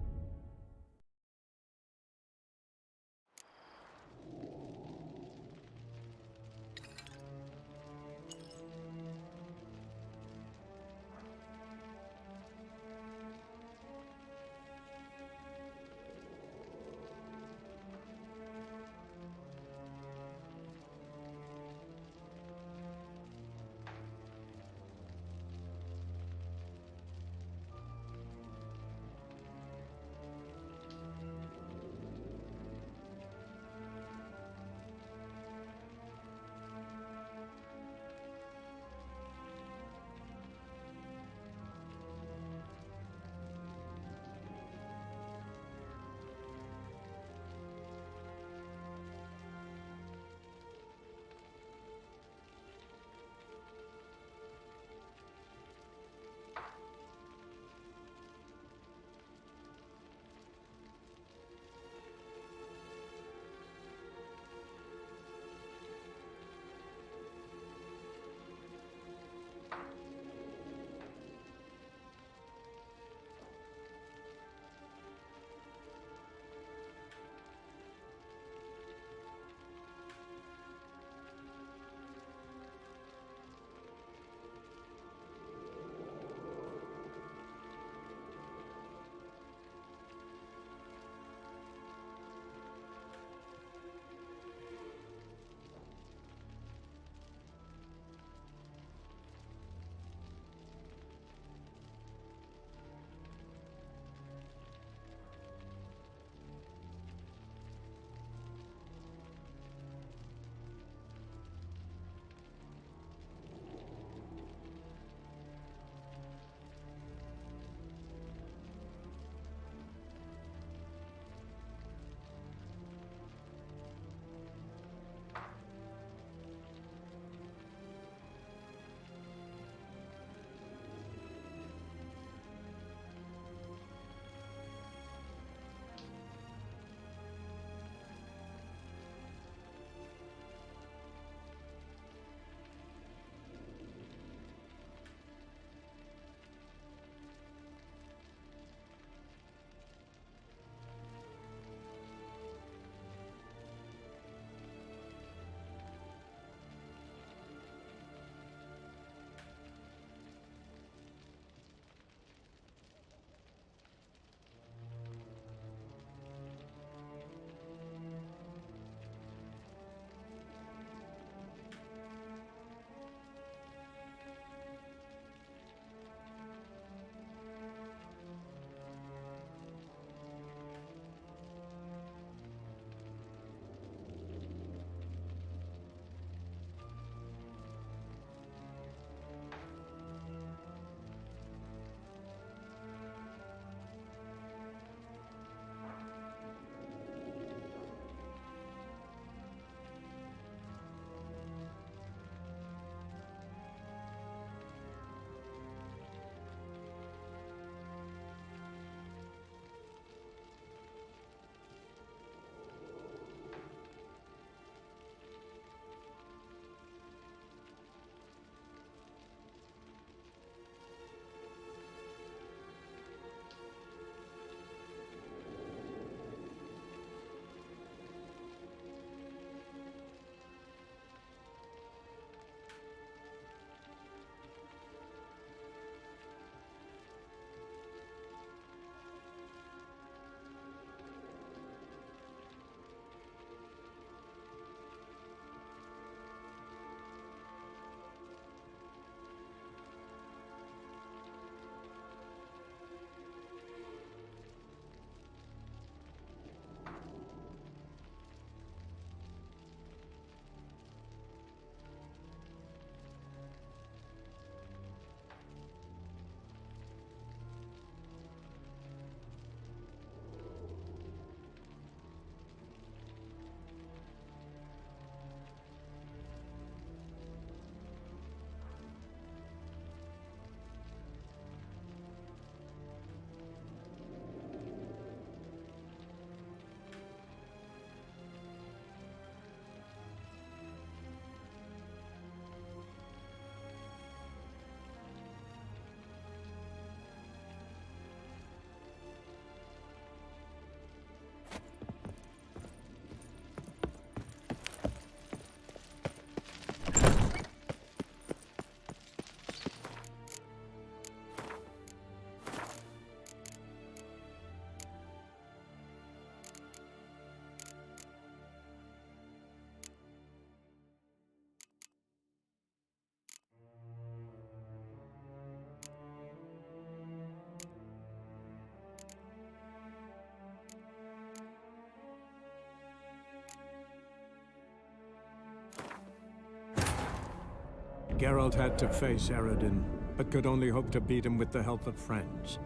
Geralt had to face Eredin, but could only hope to beat him with the help of friends.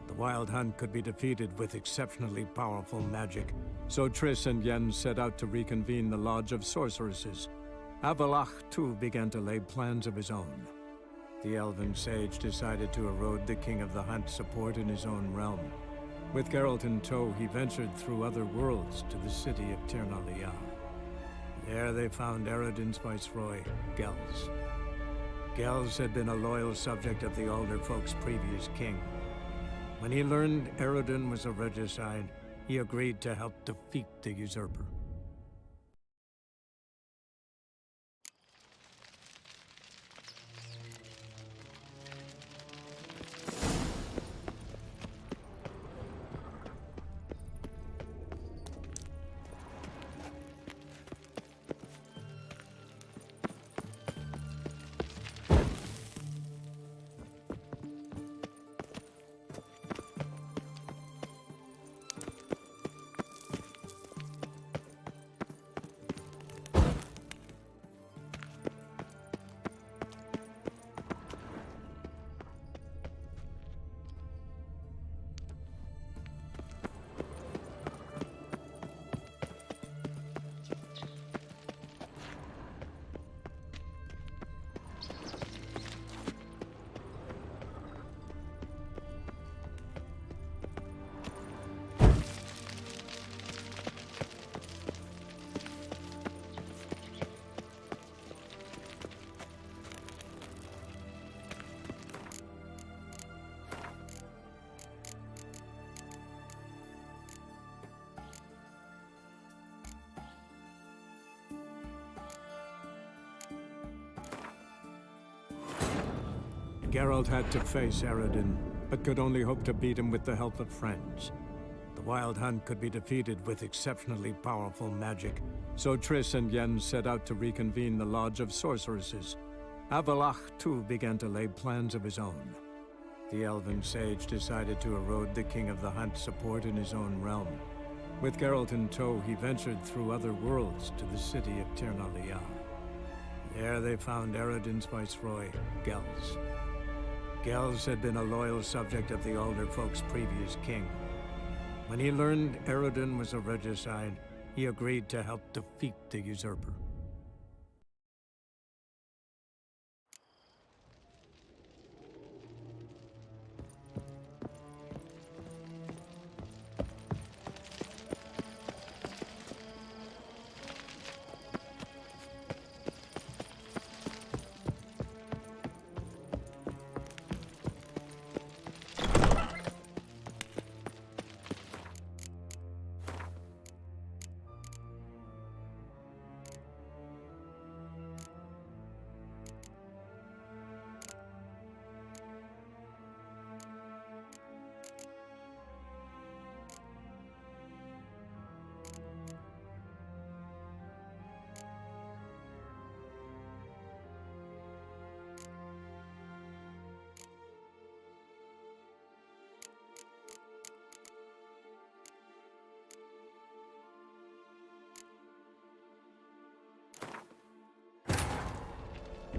The Wild Hunt could be defeated with exceptionally powerful magic, so Triss and Yen set out to reconvene the Lodge of Sorceresses. Avalach, too, began to lay plans of his own. The elven sage decided to erode the King of the Hunt's support in his own realm. With Geralt in tow, he ventured through other worlds to the city of Tir na Liah. There they found Eredin's viceroy, Gels. Gels had been a loyal subject of the Alder Folk's previous king. When he learned Eredin was a regicide, he agreed to help defeat the usurper. Geralt had to face Eredin, but could only hope to beat him with the help of friends. The Wild Hunt could be defeated with exceptionally powerful magic, so Triss and Yen set out to reconvene the Lodge of Sorceresses. Avalach, too, began to lay plans of his own. The elven sage decided to erode the King of the Hunt's support in his own realm. With Geralt in tow, he ventured through other worlds to the city of Tir na Liah. There they found Eredin's viceroy, Gels. Gels had been a loyal subject of the Alder Folk's previous king. When he learned Eredin was a regicide, he agreed to help defeat the usurper.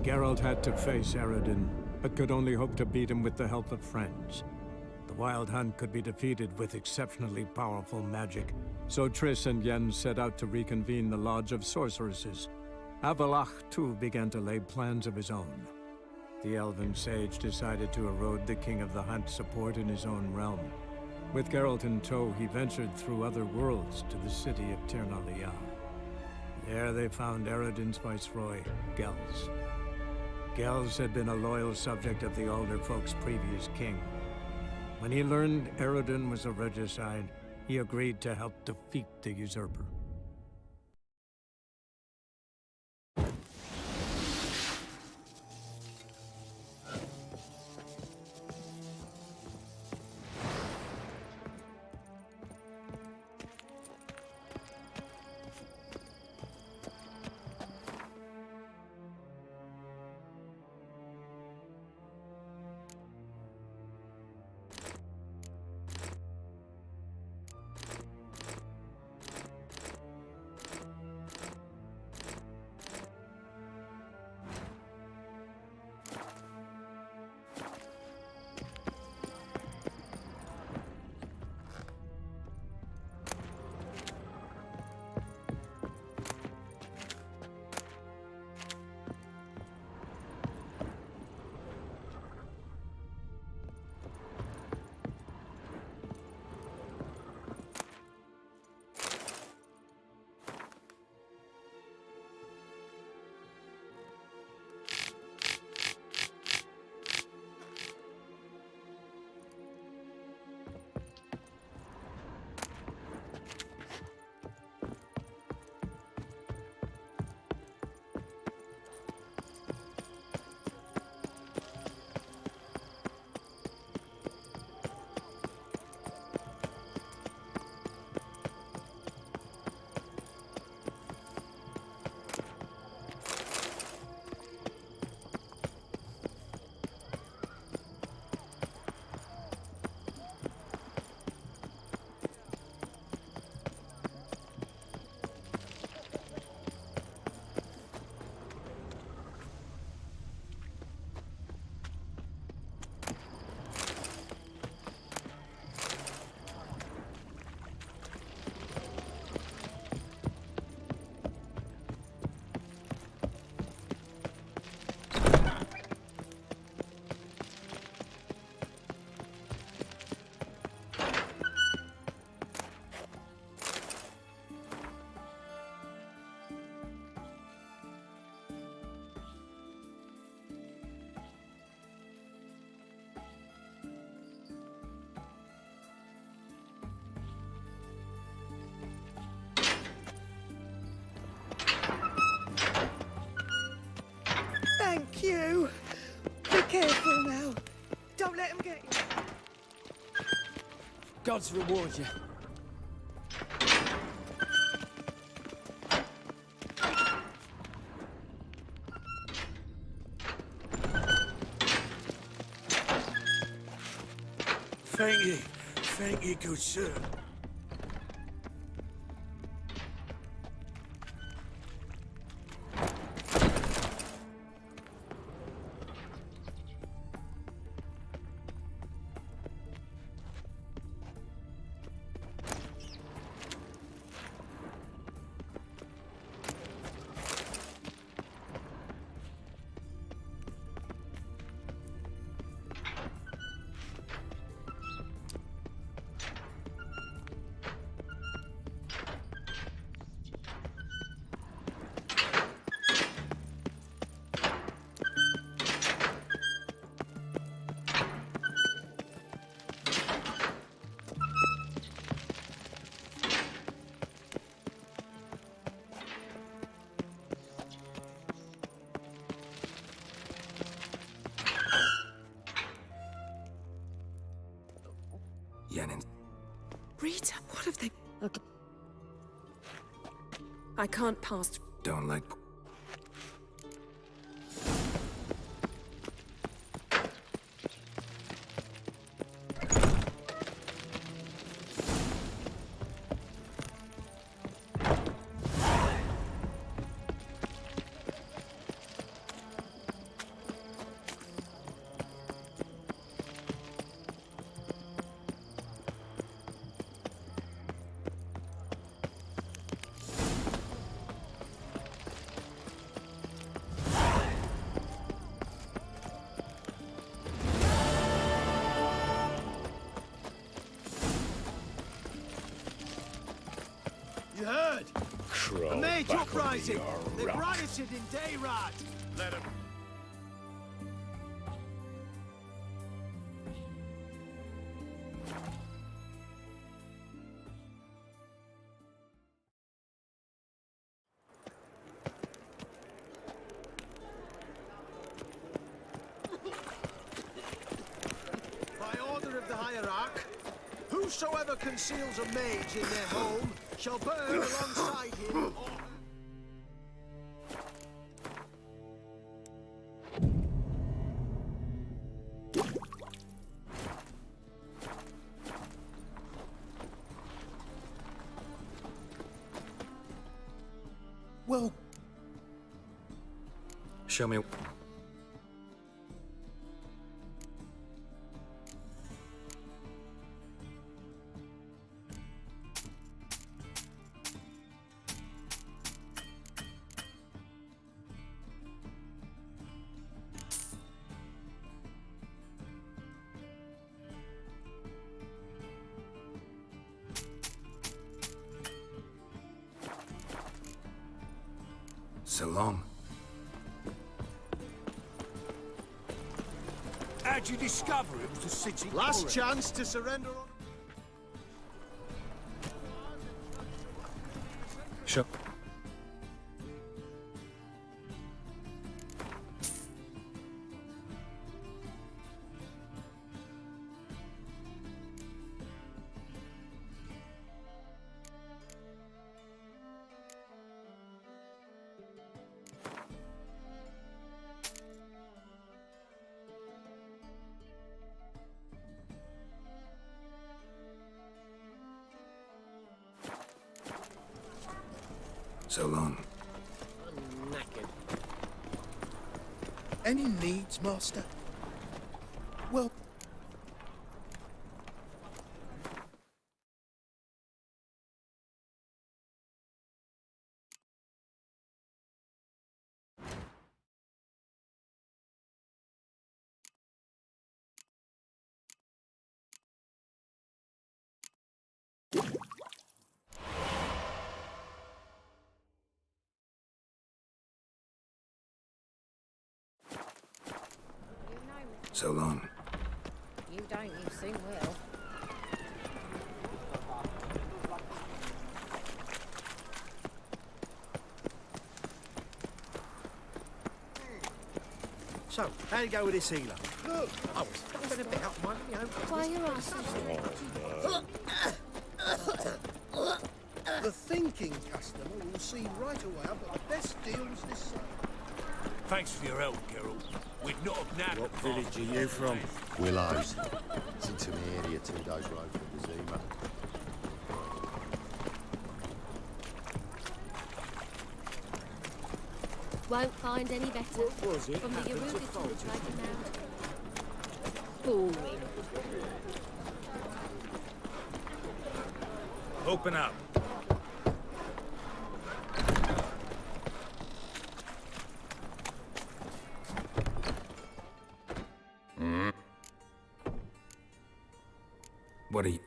Geralt had to face Eredin, but could only hope to beat him with the help of friends. The Wild Hunt could be defeated with exceptionally powerful magic, so Triss and Yen set out to reconvene the Lodge of Sorceresses. Avalach, too, began to lay plans of his own. The elven sage decided to erode the King of the Hunt's support in his own realm. With Geralt in tow, he ventured through other worlds to the city of Tir na Liah. There they found Eredin's viceroy, Gels. Gels had been a loyal subject of the Alder Folk's previous king. When he learned Eredin was a regicide, he agreed to help defeat the usurper. get you. Gods reward you. Thank you, good sir. Yenin. Rita, what have they... Okay. I can't pass through. Don't like... You heard? Crawl A mage back uprising. under your They've rock. rioted in Dayrad. Let them. By order of the hierarch, whosoever conceals a mage in their home shall burn alongside him or... Well, Show me... So long. how'd you discover it was the city? Last forest? chance to surrender on... Show... So long. I'm knackered. Any needs, master? Well, So long. You don't, you soon will. So, how you go with this healer? Look, I was having a bit up my own. Why are you asking? The thinking customer will see right away I've got the best deals this side. Thanks for your help, Geralt. We'd not have nabbed What village are you from? Willows. It's into my area 2 days road from the Zima. Won't find any better. What was it? From the Happened to Eruga to follow the it. Dragon Mound. Boring. Open up. What are you...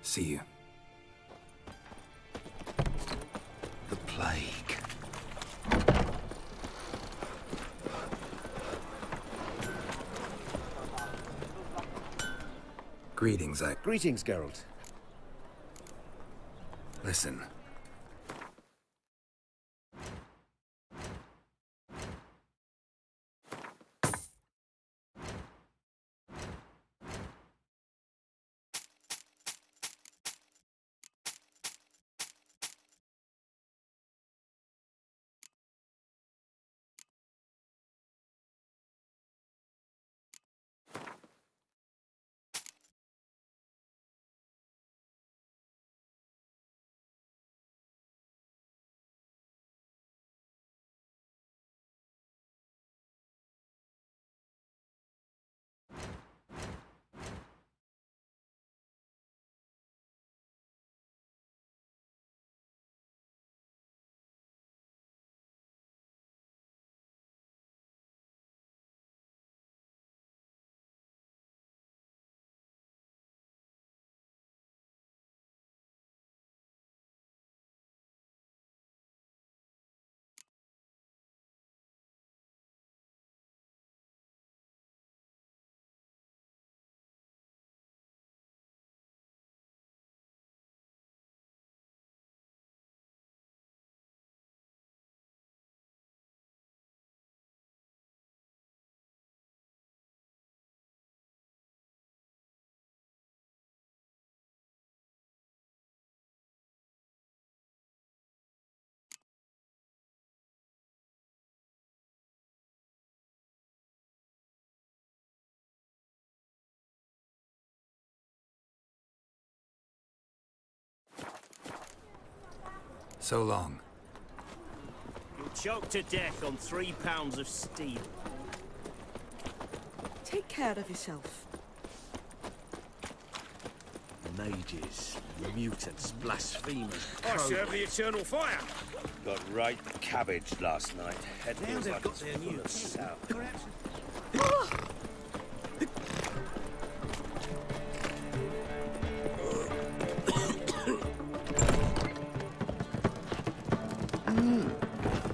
See you. The plague. Greetings, Greetings, Geralt. Listen. So long. You'll choke to death on 3 pounds of steel. Take care of yourself. Mages, mutants, blasphemers. I serve the eternal fire. Got right cabbage last night. Head Now feels they've like got it's their full new of sout. perhaps.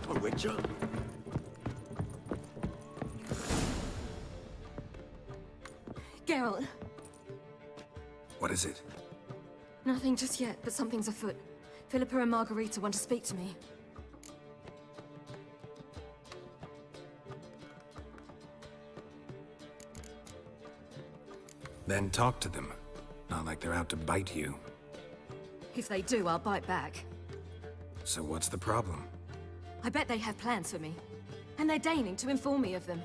A witcher? Geralt, What is it? nothing just yet, but something's afoot. Philippa and Margarita want to speak to me. Then talk to them. Not like they're out to bite you. If they do, I'll bite back. So what's the problem? I bet they have plans for me. And they're deigning to inform me of them.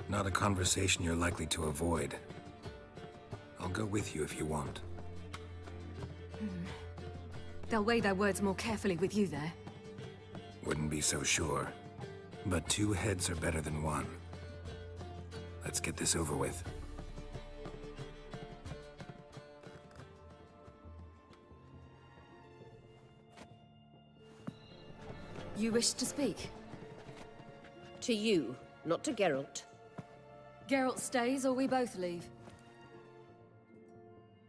Not a conversation you're likely to avoid. I'll go with you if you want. They'll weigh their words more carefully with you there. Wouldn't be so sure. But 2 heads are better than 1. Let's get this over with. You wish to speak? To you, not to Geralt. Geralt stays or we both leave?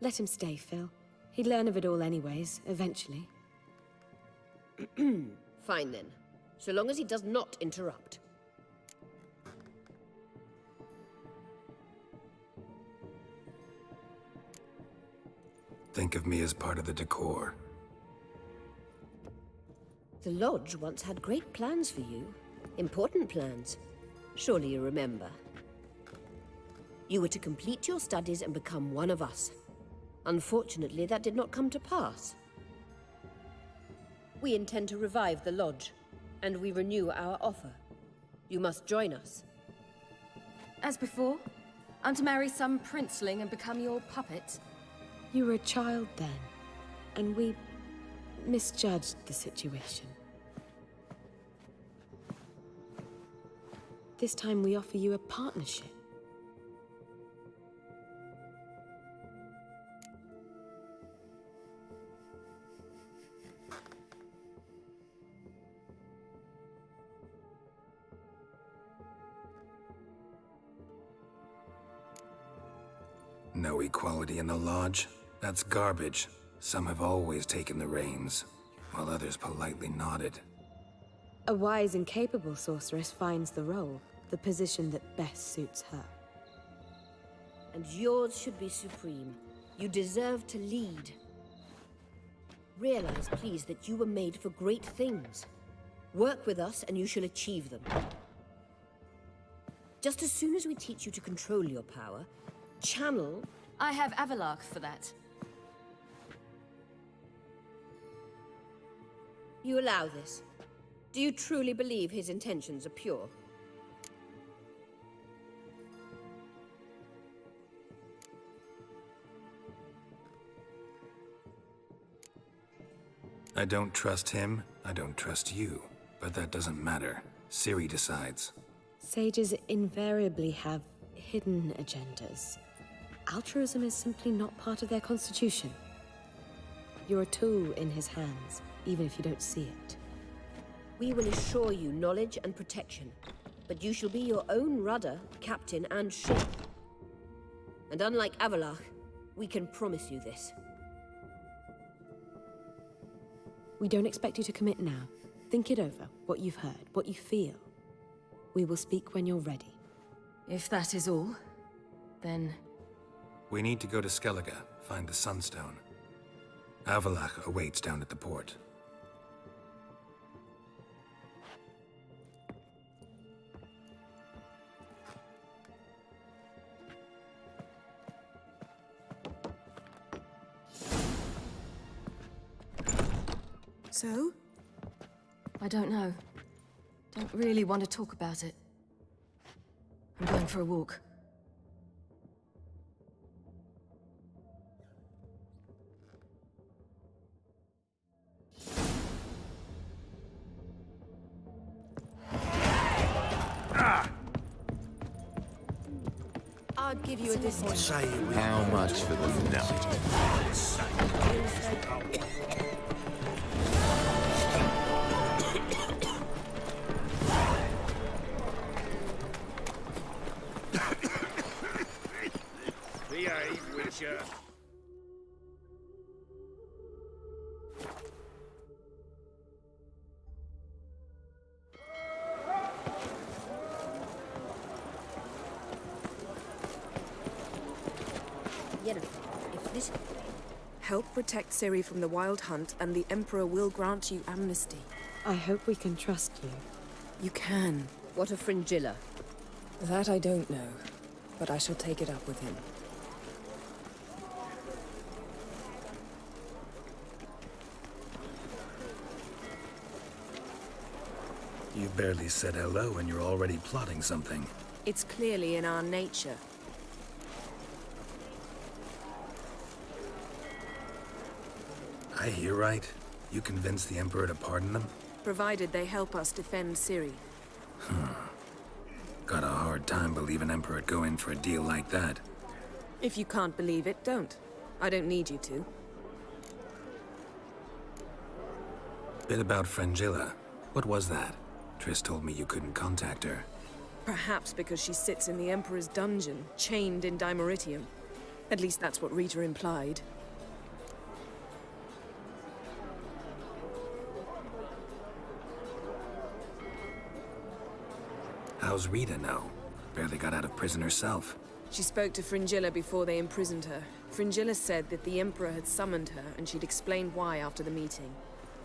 Let him stay, Phil. He'd learn of it all anyways, eventually. Fine then. So long as he does not interrupt. Think of me as part of the decor. The Lodge once had great plans for you. Important plans. Surely you remember. You were to complete your studies and become one of us. Unfortunately, that did not come to pass. We intend to revive the Lodge, and we renew our offer. You must join us. As before? I'm to marry some princeling and become your puppet? You were a child then, and we misjudged the situation. This time we offer you a partnership. No equality in the Lodge? That's garbage. Some have always taken the reins, while others politely nodded. A wise and capable sorceress finds the role, the position that best suits her. And yours should be supreme. You deserve to lead. Realize, please, that you were made for great things. Work with us and you shall achieve them. Just as soon as we teach you to control your power, channel... I have Avalark for that. You allow this? Do you truly believe his intentions are pure? I don't trust him, I don't trust you. But that doesn't matter. Ciri decides. Sages invariably have hidden agendas. Altruism is simply not part of their constitution. You're a tool in his hands, even if you don't see it. We will assure you knowledge and protection, but you shall be your own rudder, captain, and ship. And unlike Avalark, we can promise you this. We don't expect you to commit now. Think it over, what you've heard, what you feel. We will speak when you're ready. If that is all, then... We need to go to Skellige, find the Sunstone. Avalach awaits down at the port. So? I don't know. Don't really want to talk about it. I'm going for a walk. I'll give you a discount. How much for the nut? Behave, Witcher. If this... Help protect Ciri from the Wild Hunt, and the Emperor will grant you amnesty. I hope we can trust you. You can. What of Fringilla? That I don't know, but I shall take it up with him. You barely said hello and you're already plotting something. It's clearly in our nature. I hear right? You convinced the Emperor to pardon them? Provided they help us defend Ciri. Got a hard time believing Emperor'd go in for a deal like that. If you can't believe it, don't. I don't need you to. Bit about Fringilla. What was that? Triss told me you couldn't contact her. Perhaps because she sits in the Emperor's dungeon, chained in Dimeritium. At least that's what Rita implied. How's Rita know? Barely got out of prison herself. She spoke to Fringilla before they imprisoned her. Fringilla said that the Emperor had summoned her, and she'd explained why after the meeting.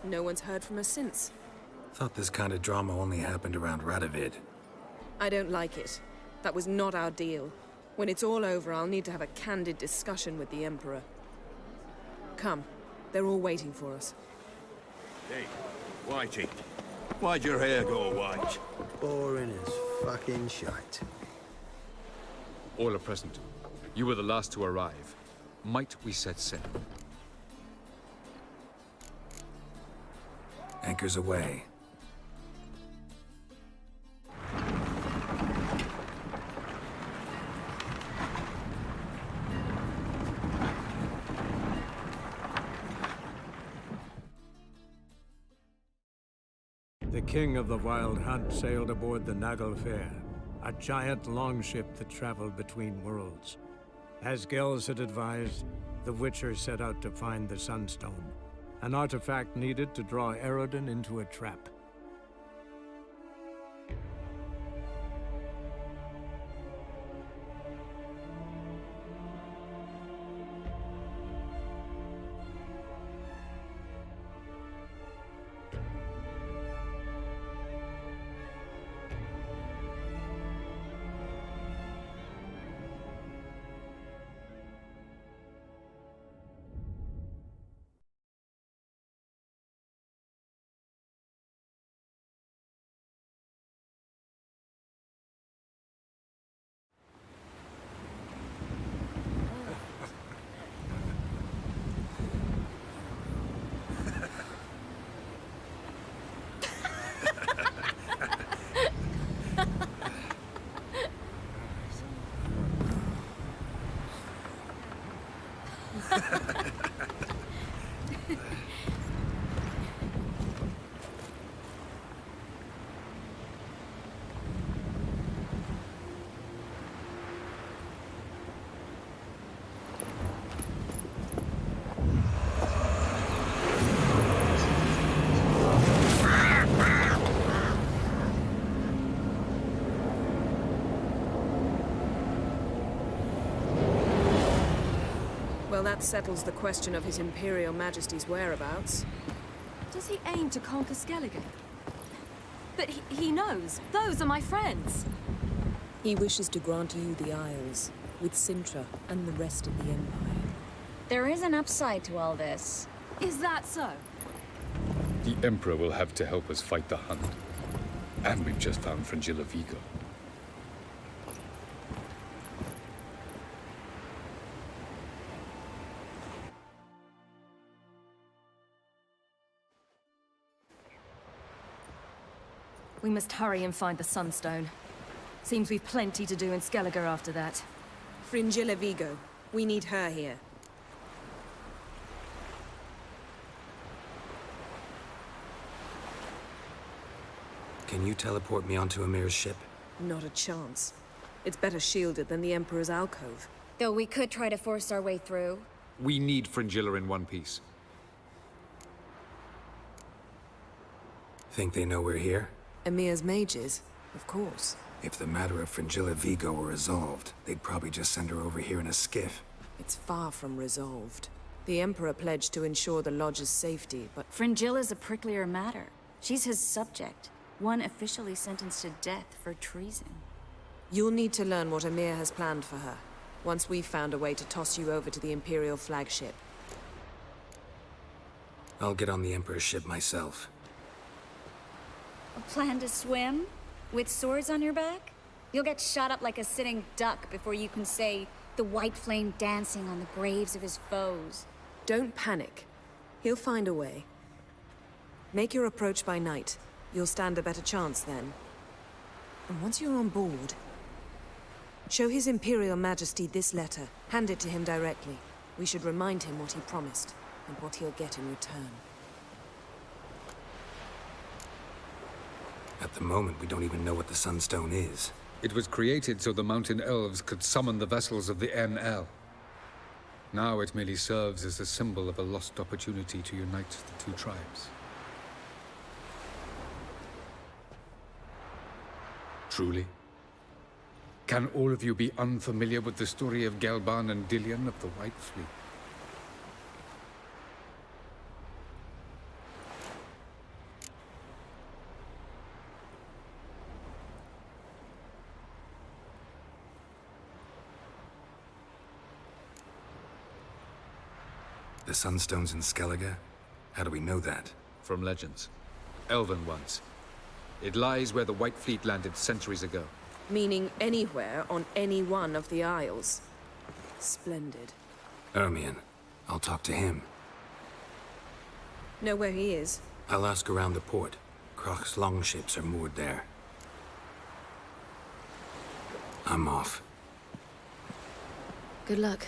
No one's heard from her since. Thought this kind of drama only happened around Radovid. I don't like it. That was not our deal. When it's all over, I'll need to have a candid discussion with the Emperor. Come. They're all waiting for us. Hey, Whitey. Why'd your hair go white? Boring as fucking shite. All are present. You were the last to arrive. Might we set sail? Anchors away. The king of the Wild Hunt sailed aboard the Naglfar, a giant longship that traveled between worlds. As Gels had advised, the Witcher set out to find the Sunstone, an artifact needed to draw Eredin into a trap. Well, that settles the question of His Imperial Majesty's whereabouts. Does he aim to conquer Skellige? But he knows. Those are my friends. He wishes to grant you the Isles, with Sintra and the rest of the Empire. There is an upside to all this. Is that so? The Emperor will have to help us fight the Hunt. And we've just found Fringilla Vigo. We must hurry and find the Sunstone. Seems we've plenty to do in Skellige after that. Fringilla Vigo. We need her here. Can you teleport me onto Amir's ship? Not a chance. It's better shielded than the Emperor's alcove. Though we could try to force our way through. We need Fringilla in one piece. Think they know we're here? Emir's mages, of course. If the matter of Fringilla Vigo were resolved, they'd probably just send her over here in a skiff. It's far from resolved. The Emperor pledged to ensure the Lodge's safety, but... Fringilla's a pricklier matter. She's his subject, one officially sentenced to death for treason. You'll need to learn what Emir has planned for her, once we've found a way to toss you over to the Imperial flagship. I'll get on the Emperor's ship myself. A plan to swim? With swords on your back? You'll get shot up like a sitting duck before you can say the white flame dancing on the graves of his foes. Don't panic. He'll find a way. Make your approach by night. You'll stand a better chance then. And once you're on board, show His Imperial Majesty this letter. Hand it to him directly. We should remind him what he promised, and what he'll get in return. At the moment, we don't even know what the Sunstone is. It was created so the mountain elves could summon the vessels of the NL. Now it merely serves as a symbol of a lost opportunity to unite the two tribes. Truly? Can all of you be unfamiliar with the story of Gelban and Dillion of the White Fleet? The Sunstone's in Skellige? How do we know that? From legends. Elven ones. It lies where the White Fleet landed centuries ago. Meaning anywhere on any one of the Isles. Splendid. Ermion. I'll talk to him. Know where he is? I'll ask around the port. Croc's longships are moored there. I'm off. Good luck.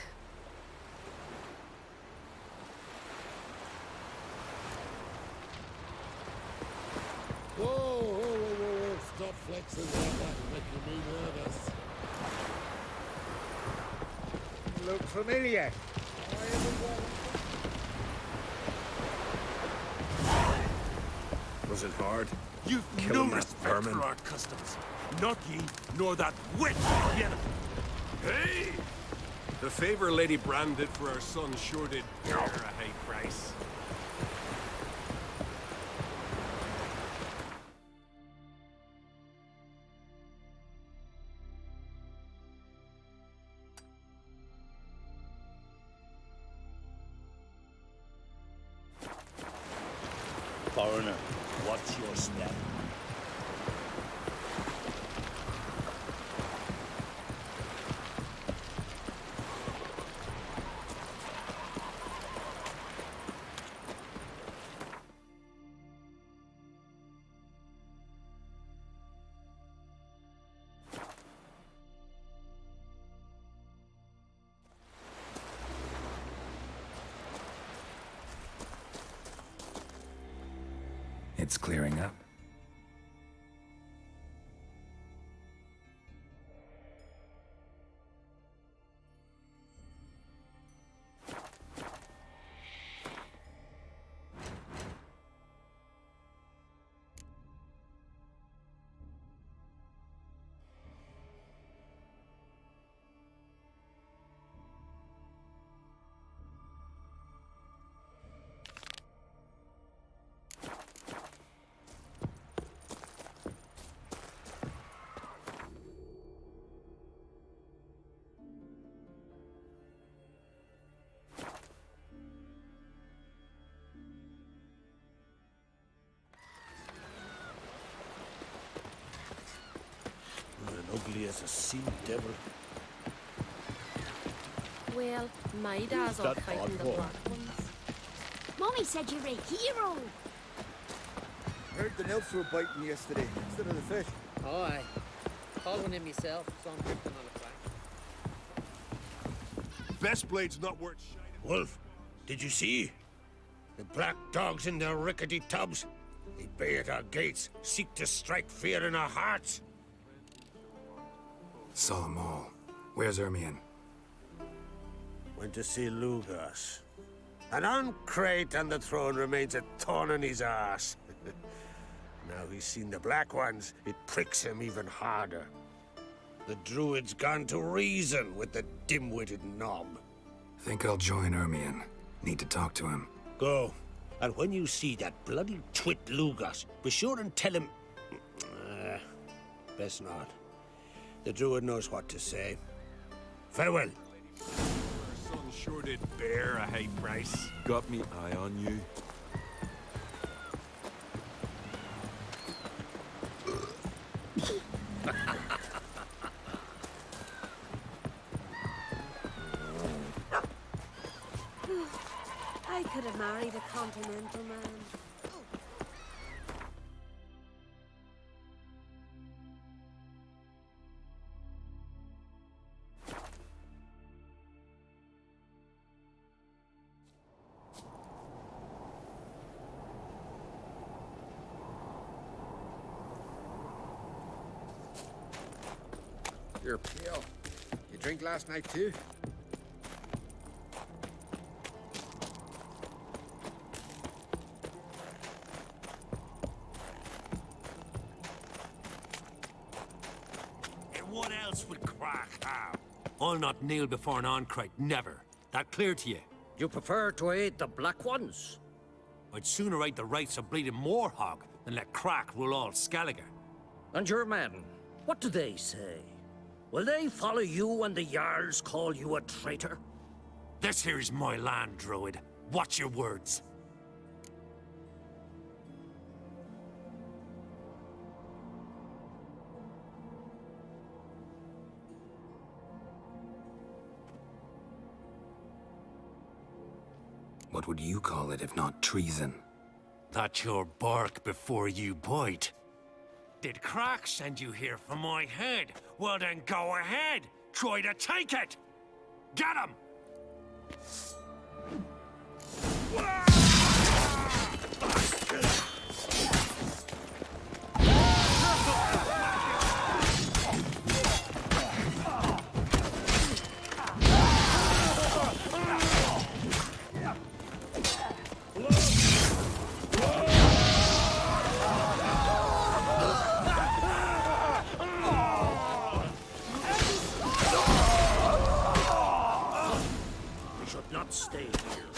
Whoa, whoa, whoa, whoa, whoa. Stop flexing like that, making me nervous. Look familiar. Was it hard? You've Killing no that respect vermin. for our customs. Not ye, nor that witch Yennefer. Hey! The favor Lady Brand did for our son sure did bear a high price. Foreigner, what's your step? It's clearing up. Ugly as a sea devil. Well, my dad's Who's off that fighting the odd boy? black ones. Mommy said you're a hero. Heard the nymphs were biting yesterday instead of the fish. Oh, aye. Following him myself, so I'm drifting on a plank. Best blade's not worth shining. Wolf, did you see? The black dogs in their rickety tubs. They bay at our gates, seek to strike fear in our hearts. Saw 'em all. Where's Ermion? Went to see Lugas. An uncrate on the throne remains a thorn in his arse. Now he's seen the Black Ones, it pricks him even harder. The Druid's gone to reason with the dim-witted knob. Think I'll join Ermion. Need to talk to him. Go. And when you see that bloody twit Lugas, be sure and tell him... best not. The Druid knows what to say. Farewell. Our son sure did bear a high price. Got me eye on you. I could have married a continental man. You're pale. You drink last night too? And what else would crack have? I'll not kneel before an Oncrite, never. That clear to you? You prefer to aid the Black Ones? I'd sooner aid the rights of bleeding Moorhog than let crack rule all Skellige. And your men, what do they say? Will they follow you when the Jarls call you a traitor? This here is my land, Druid. Watch your words. What would you call it if not treason? That's your bark before you bite. Did Crack send you here for my head? Well then go ahead! Try to take it! Get him! Not stay here.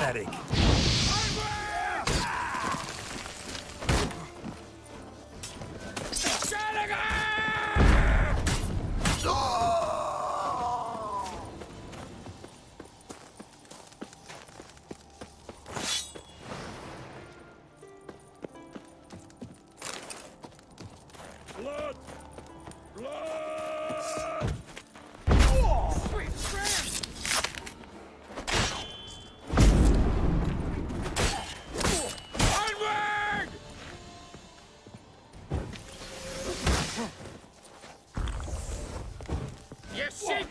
pathetic. Blood! Blood! Sweet friend! Onward! You sheep!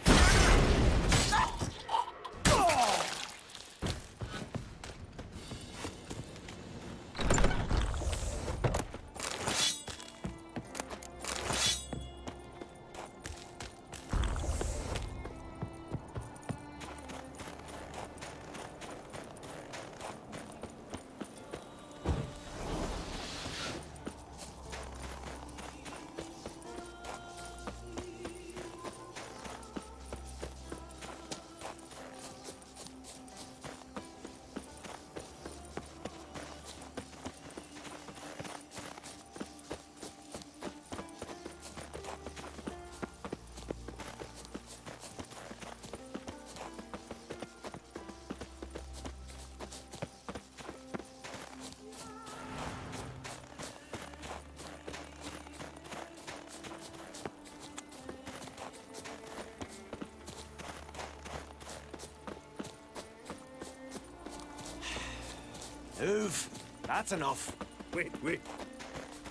Move. That's enough. Wait.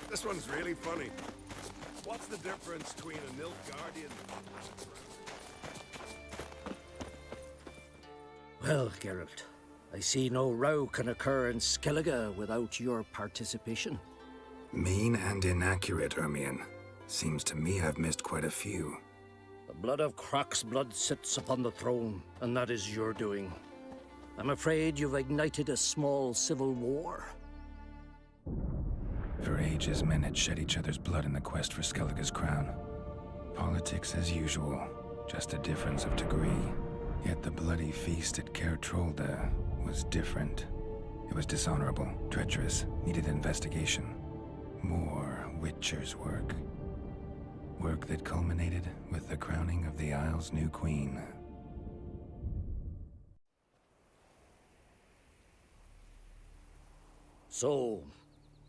This one's really funny. What's the difference between a Nilfgaardian... Well, Geralt, I see no row can occur in Skellige without your participation. Mean and inaccurate, Ermion. Seems to me I've missed quite a few. The blood of Croc's blood sits upon the throne, and that is your doing. I'm afraid you've ignited a small civil war. For ages, men had shed each other's blood in the quest for Skellige's crown. Politics as usual, just a difference of degree. Yet the bloody feast at Caer Trolda was different. It was dishonorable, treacherous, needed investigation. More Witcher's work. Work that culminated with the crowning of the Isle's new queen. So,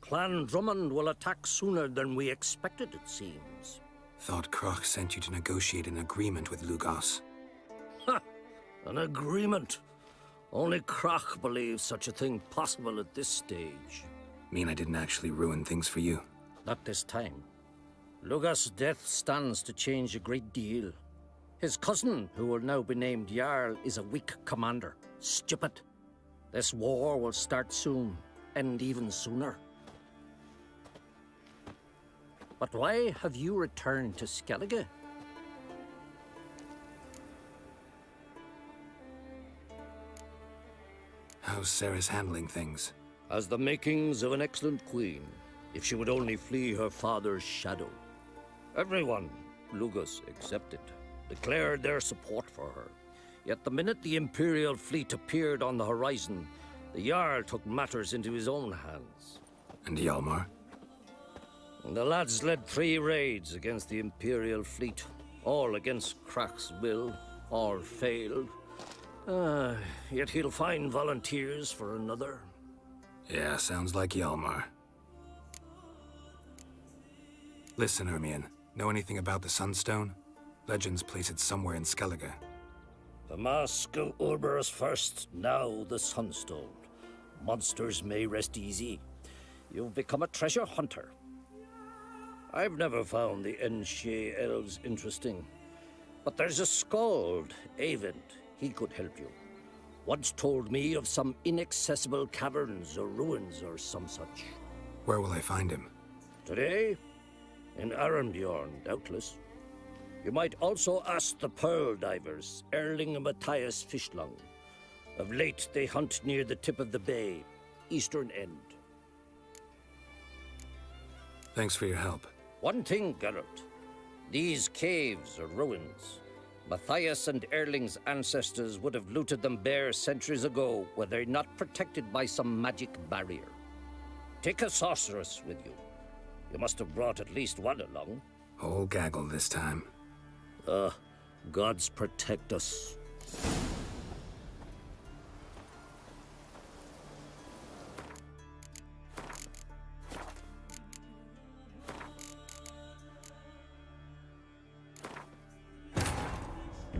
Clan Drummond will attack sooner than we expected, it seems. Thought Croc sent you to negotiate an agreement with Lugos. Ha! An agreement? Only Croc believes such a thing possible at this stage. Mean I didn't actually ruin things for you? Not this time. Lugos' death stands to change a great deal. His cousin, who will now be named Jarl, is a weak commander. Stupid. This war will start soon, end even sooner. But why have you returned to Skellige? How's Sarah's handling things? Has the makings of an excellent queen, if she would only flee her father's shadow. Everyone, Lugos excepted, declared their support for her. Yet the minute the Imperial fleet appeared on the horizon, the Jarl took matters into his own hands. And Hjalmar? The lads led 3 raids against the Imperial fleet, all against Croc's will, all failed. Yet he'll find volunteers for another. Yeah, sounds like Hjalmar. Listen, Ermion, know anything about the Sunstone? Legends place it somewhere in Skellige. The Mask of Urberus first, now the Sunstone. Monsters may rest easy. You've become a treasure hunter. I've never found the Enshe elves interesting. But there's a skald, Avent. He could help you. Once told me of some inaccessible caverns or ruins or some such. Where will I find him? Today? In Arenbjorn, doubtless. You might also ask the Pearl Divers, Erling and Matthias Fishlung. Of late, they hunt near the tip of the bay, eastern end. Thanks for your help. One thing, Geralt. These caves are ruins. Matthias and Erling's ancestors would have looted them bare centuries ago were they not protected by some magic barrier. Take a sorceress with you. You must have brought at least one along. Whole gaggle this time. Gods protect us.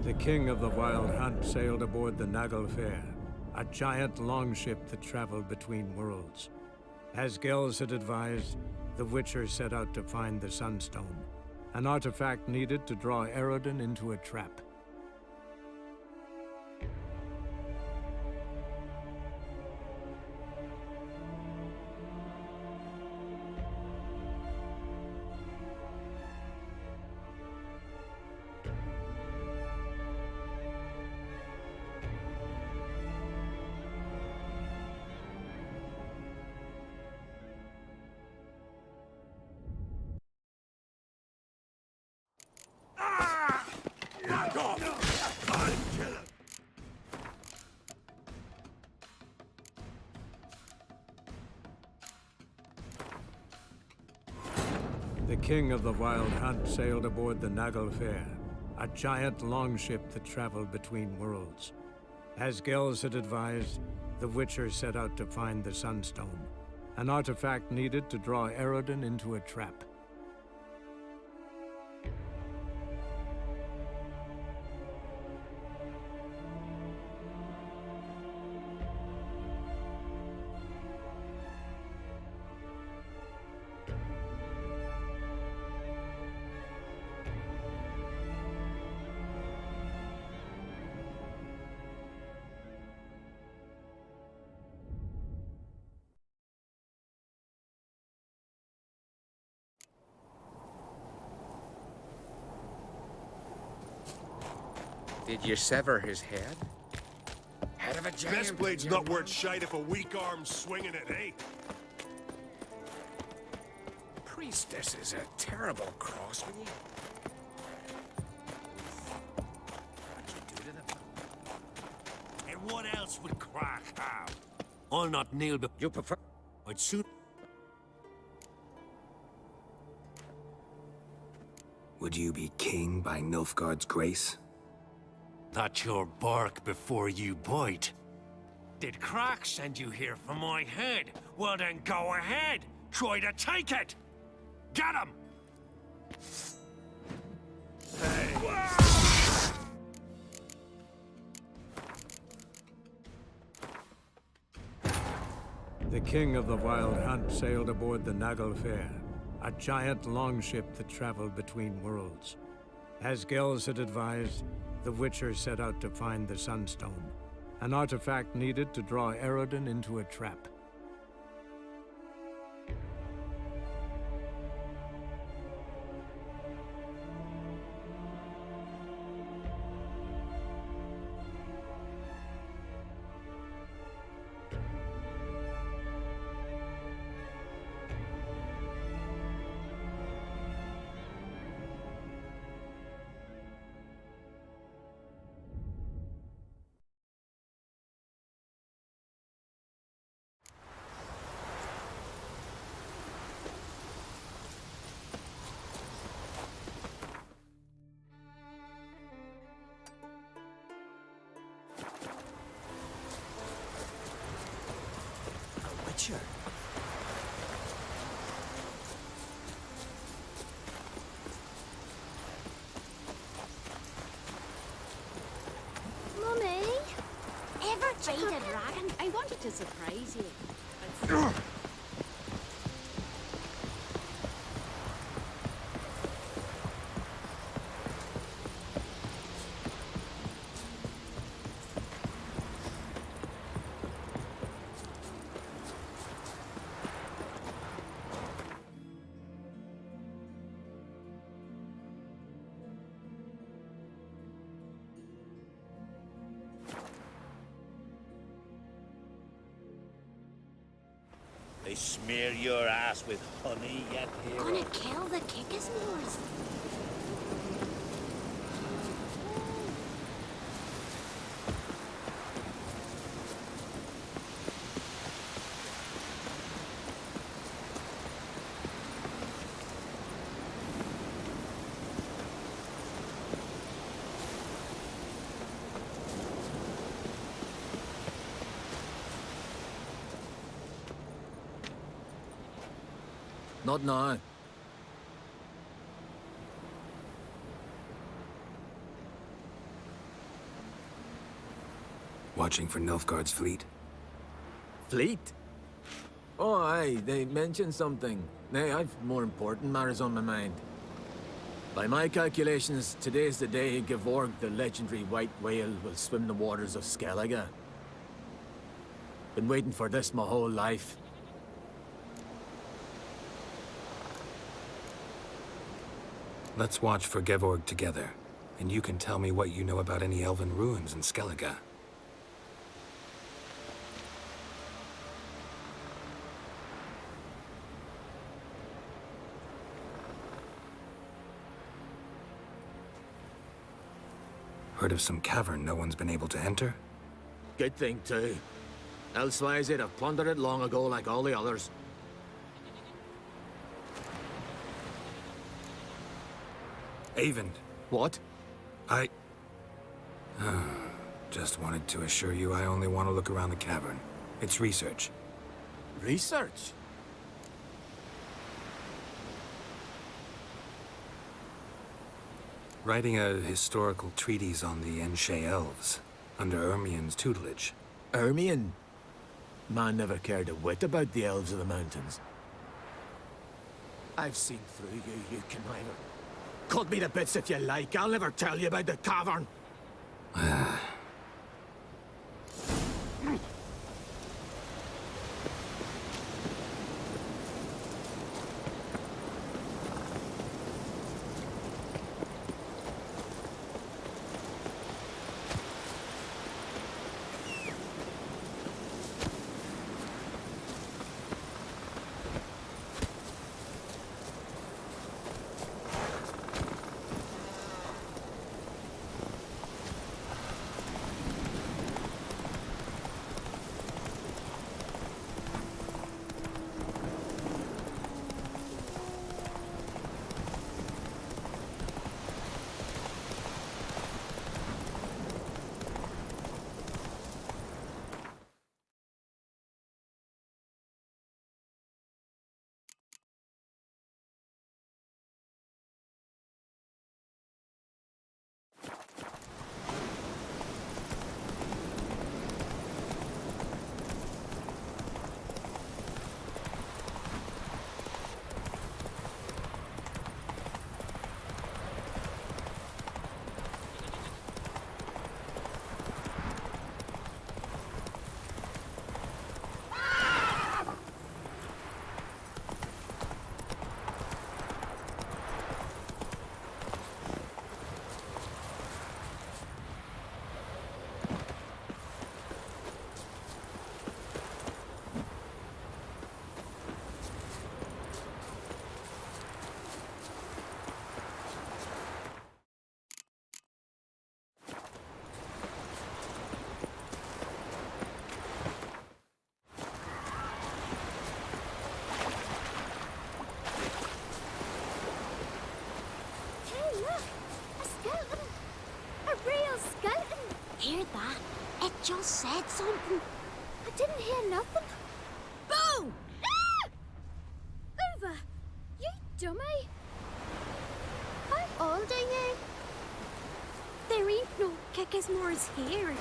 The king of the Wild Hunt sailed aboard the Naglfair, a giant longship that traveled between worlds. As Gels had advised, the Witcher set out to find the Sunstone, an artifact needed to draw Eredin into a trap. The king of the Wild Hunt sailed aboard the Naglfair, a giant longship that traveled between worlds. As Gels had advised, the Witcher set out to find the Sunstone, an artifact needed to draw Eredin into a trap. Did you sever his head? Head of a giant. Best blade's not worth shite if a weak arm's swinging it, eh? Priestess is a terrible cross with you. What'd you do to them? And what else would Crack have? I'll not kneel but you prefer... I'd soon... Would you be king by Nilfgaard's grace? That's your bark before you bite. Did Crack send you here for my head? Well then go ahead! Try to take it! Get him! The king of the Wild Hunt sailed aboard the Naglfair, a giant longship that traveled between worlds. As Gels had advised, the Witcher set out to find the Sunstone, an artifact needed to draw Eredin into a trap. Witcher. Mummy? Ever beat a dragon? I wanted to surprise you. They smear your ass with honey yet, hero? Gonna kill the Kickasmores. Not now. Watching for Nilfgaard's fleet? Fleet? Oh, aye, they mentioned something. Nay, I've more important matters on my mind. By my calculations, today's the day Gevorg, the legendary white whale, will swim the waters of Skellige. Been waiting for this my whole life. Let's watch for Gevorg together, and you can tell me what you know about any elven ruins in Skellige. Heard of some cavern no one's been able to enter? Good thing, too. Elsewise, they'd have plundered it long ago like all the others. Avon. What? Just wanted to assure you I only want to look around the cavern. It's research. Research? Writing a historical treatise on the Enshe elves, under Ermien's tutelage. Ermien? Man never cared a whit about the elves of the mountains. I've seen through you, you conniver. Cut me to bits if you like, I'll never tell you about the cavern. Hear that? It just said something. I didn't hear nothing. Boom! Ah! Uva, you dummy. How old are you? There ain't no Kikismores here.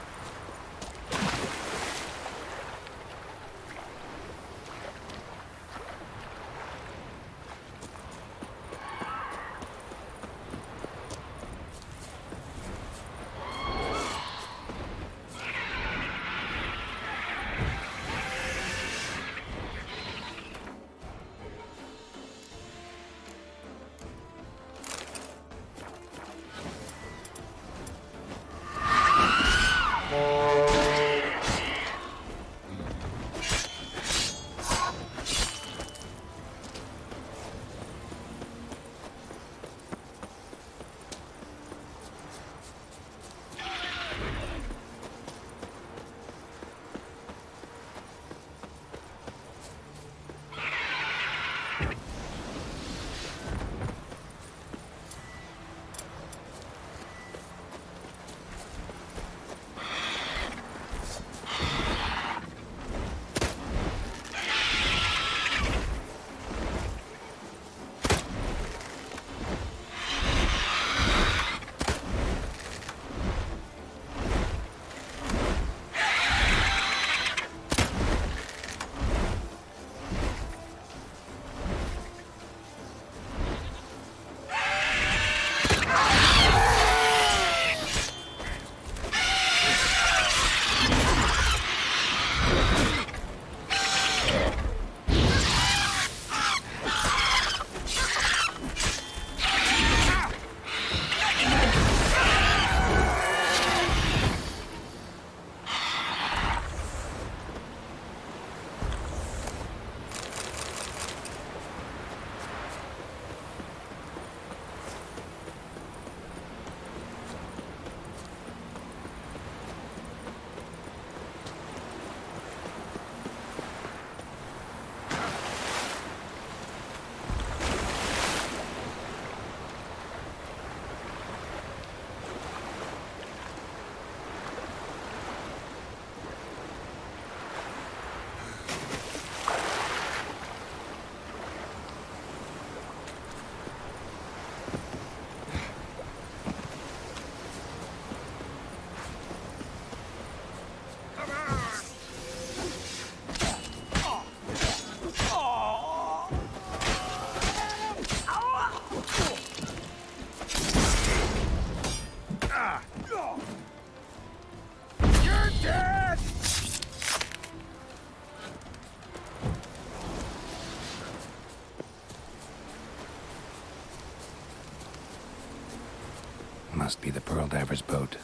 Must be the Pearl Diver's boat.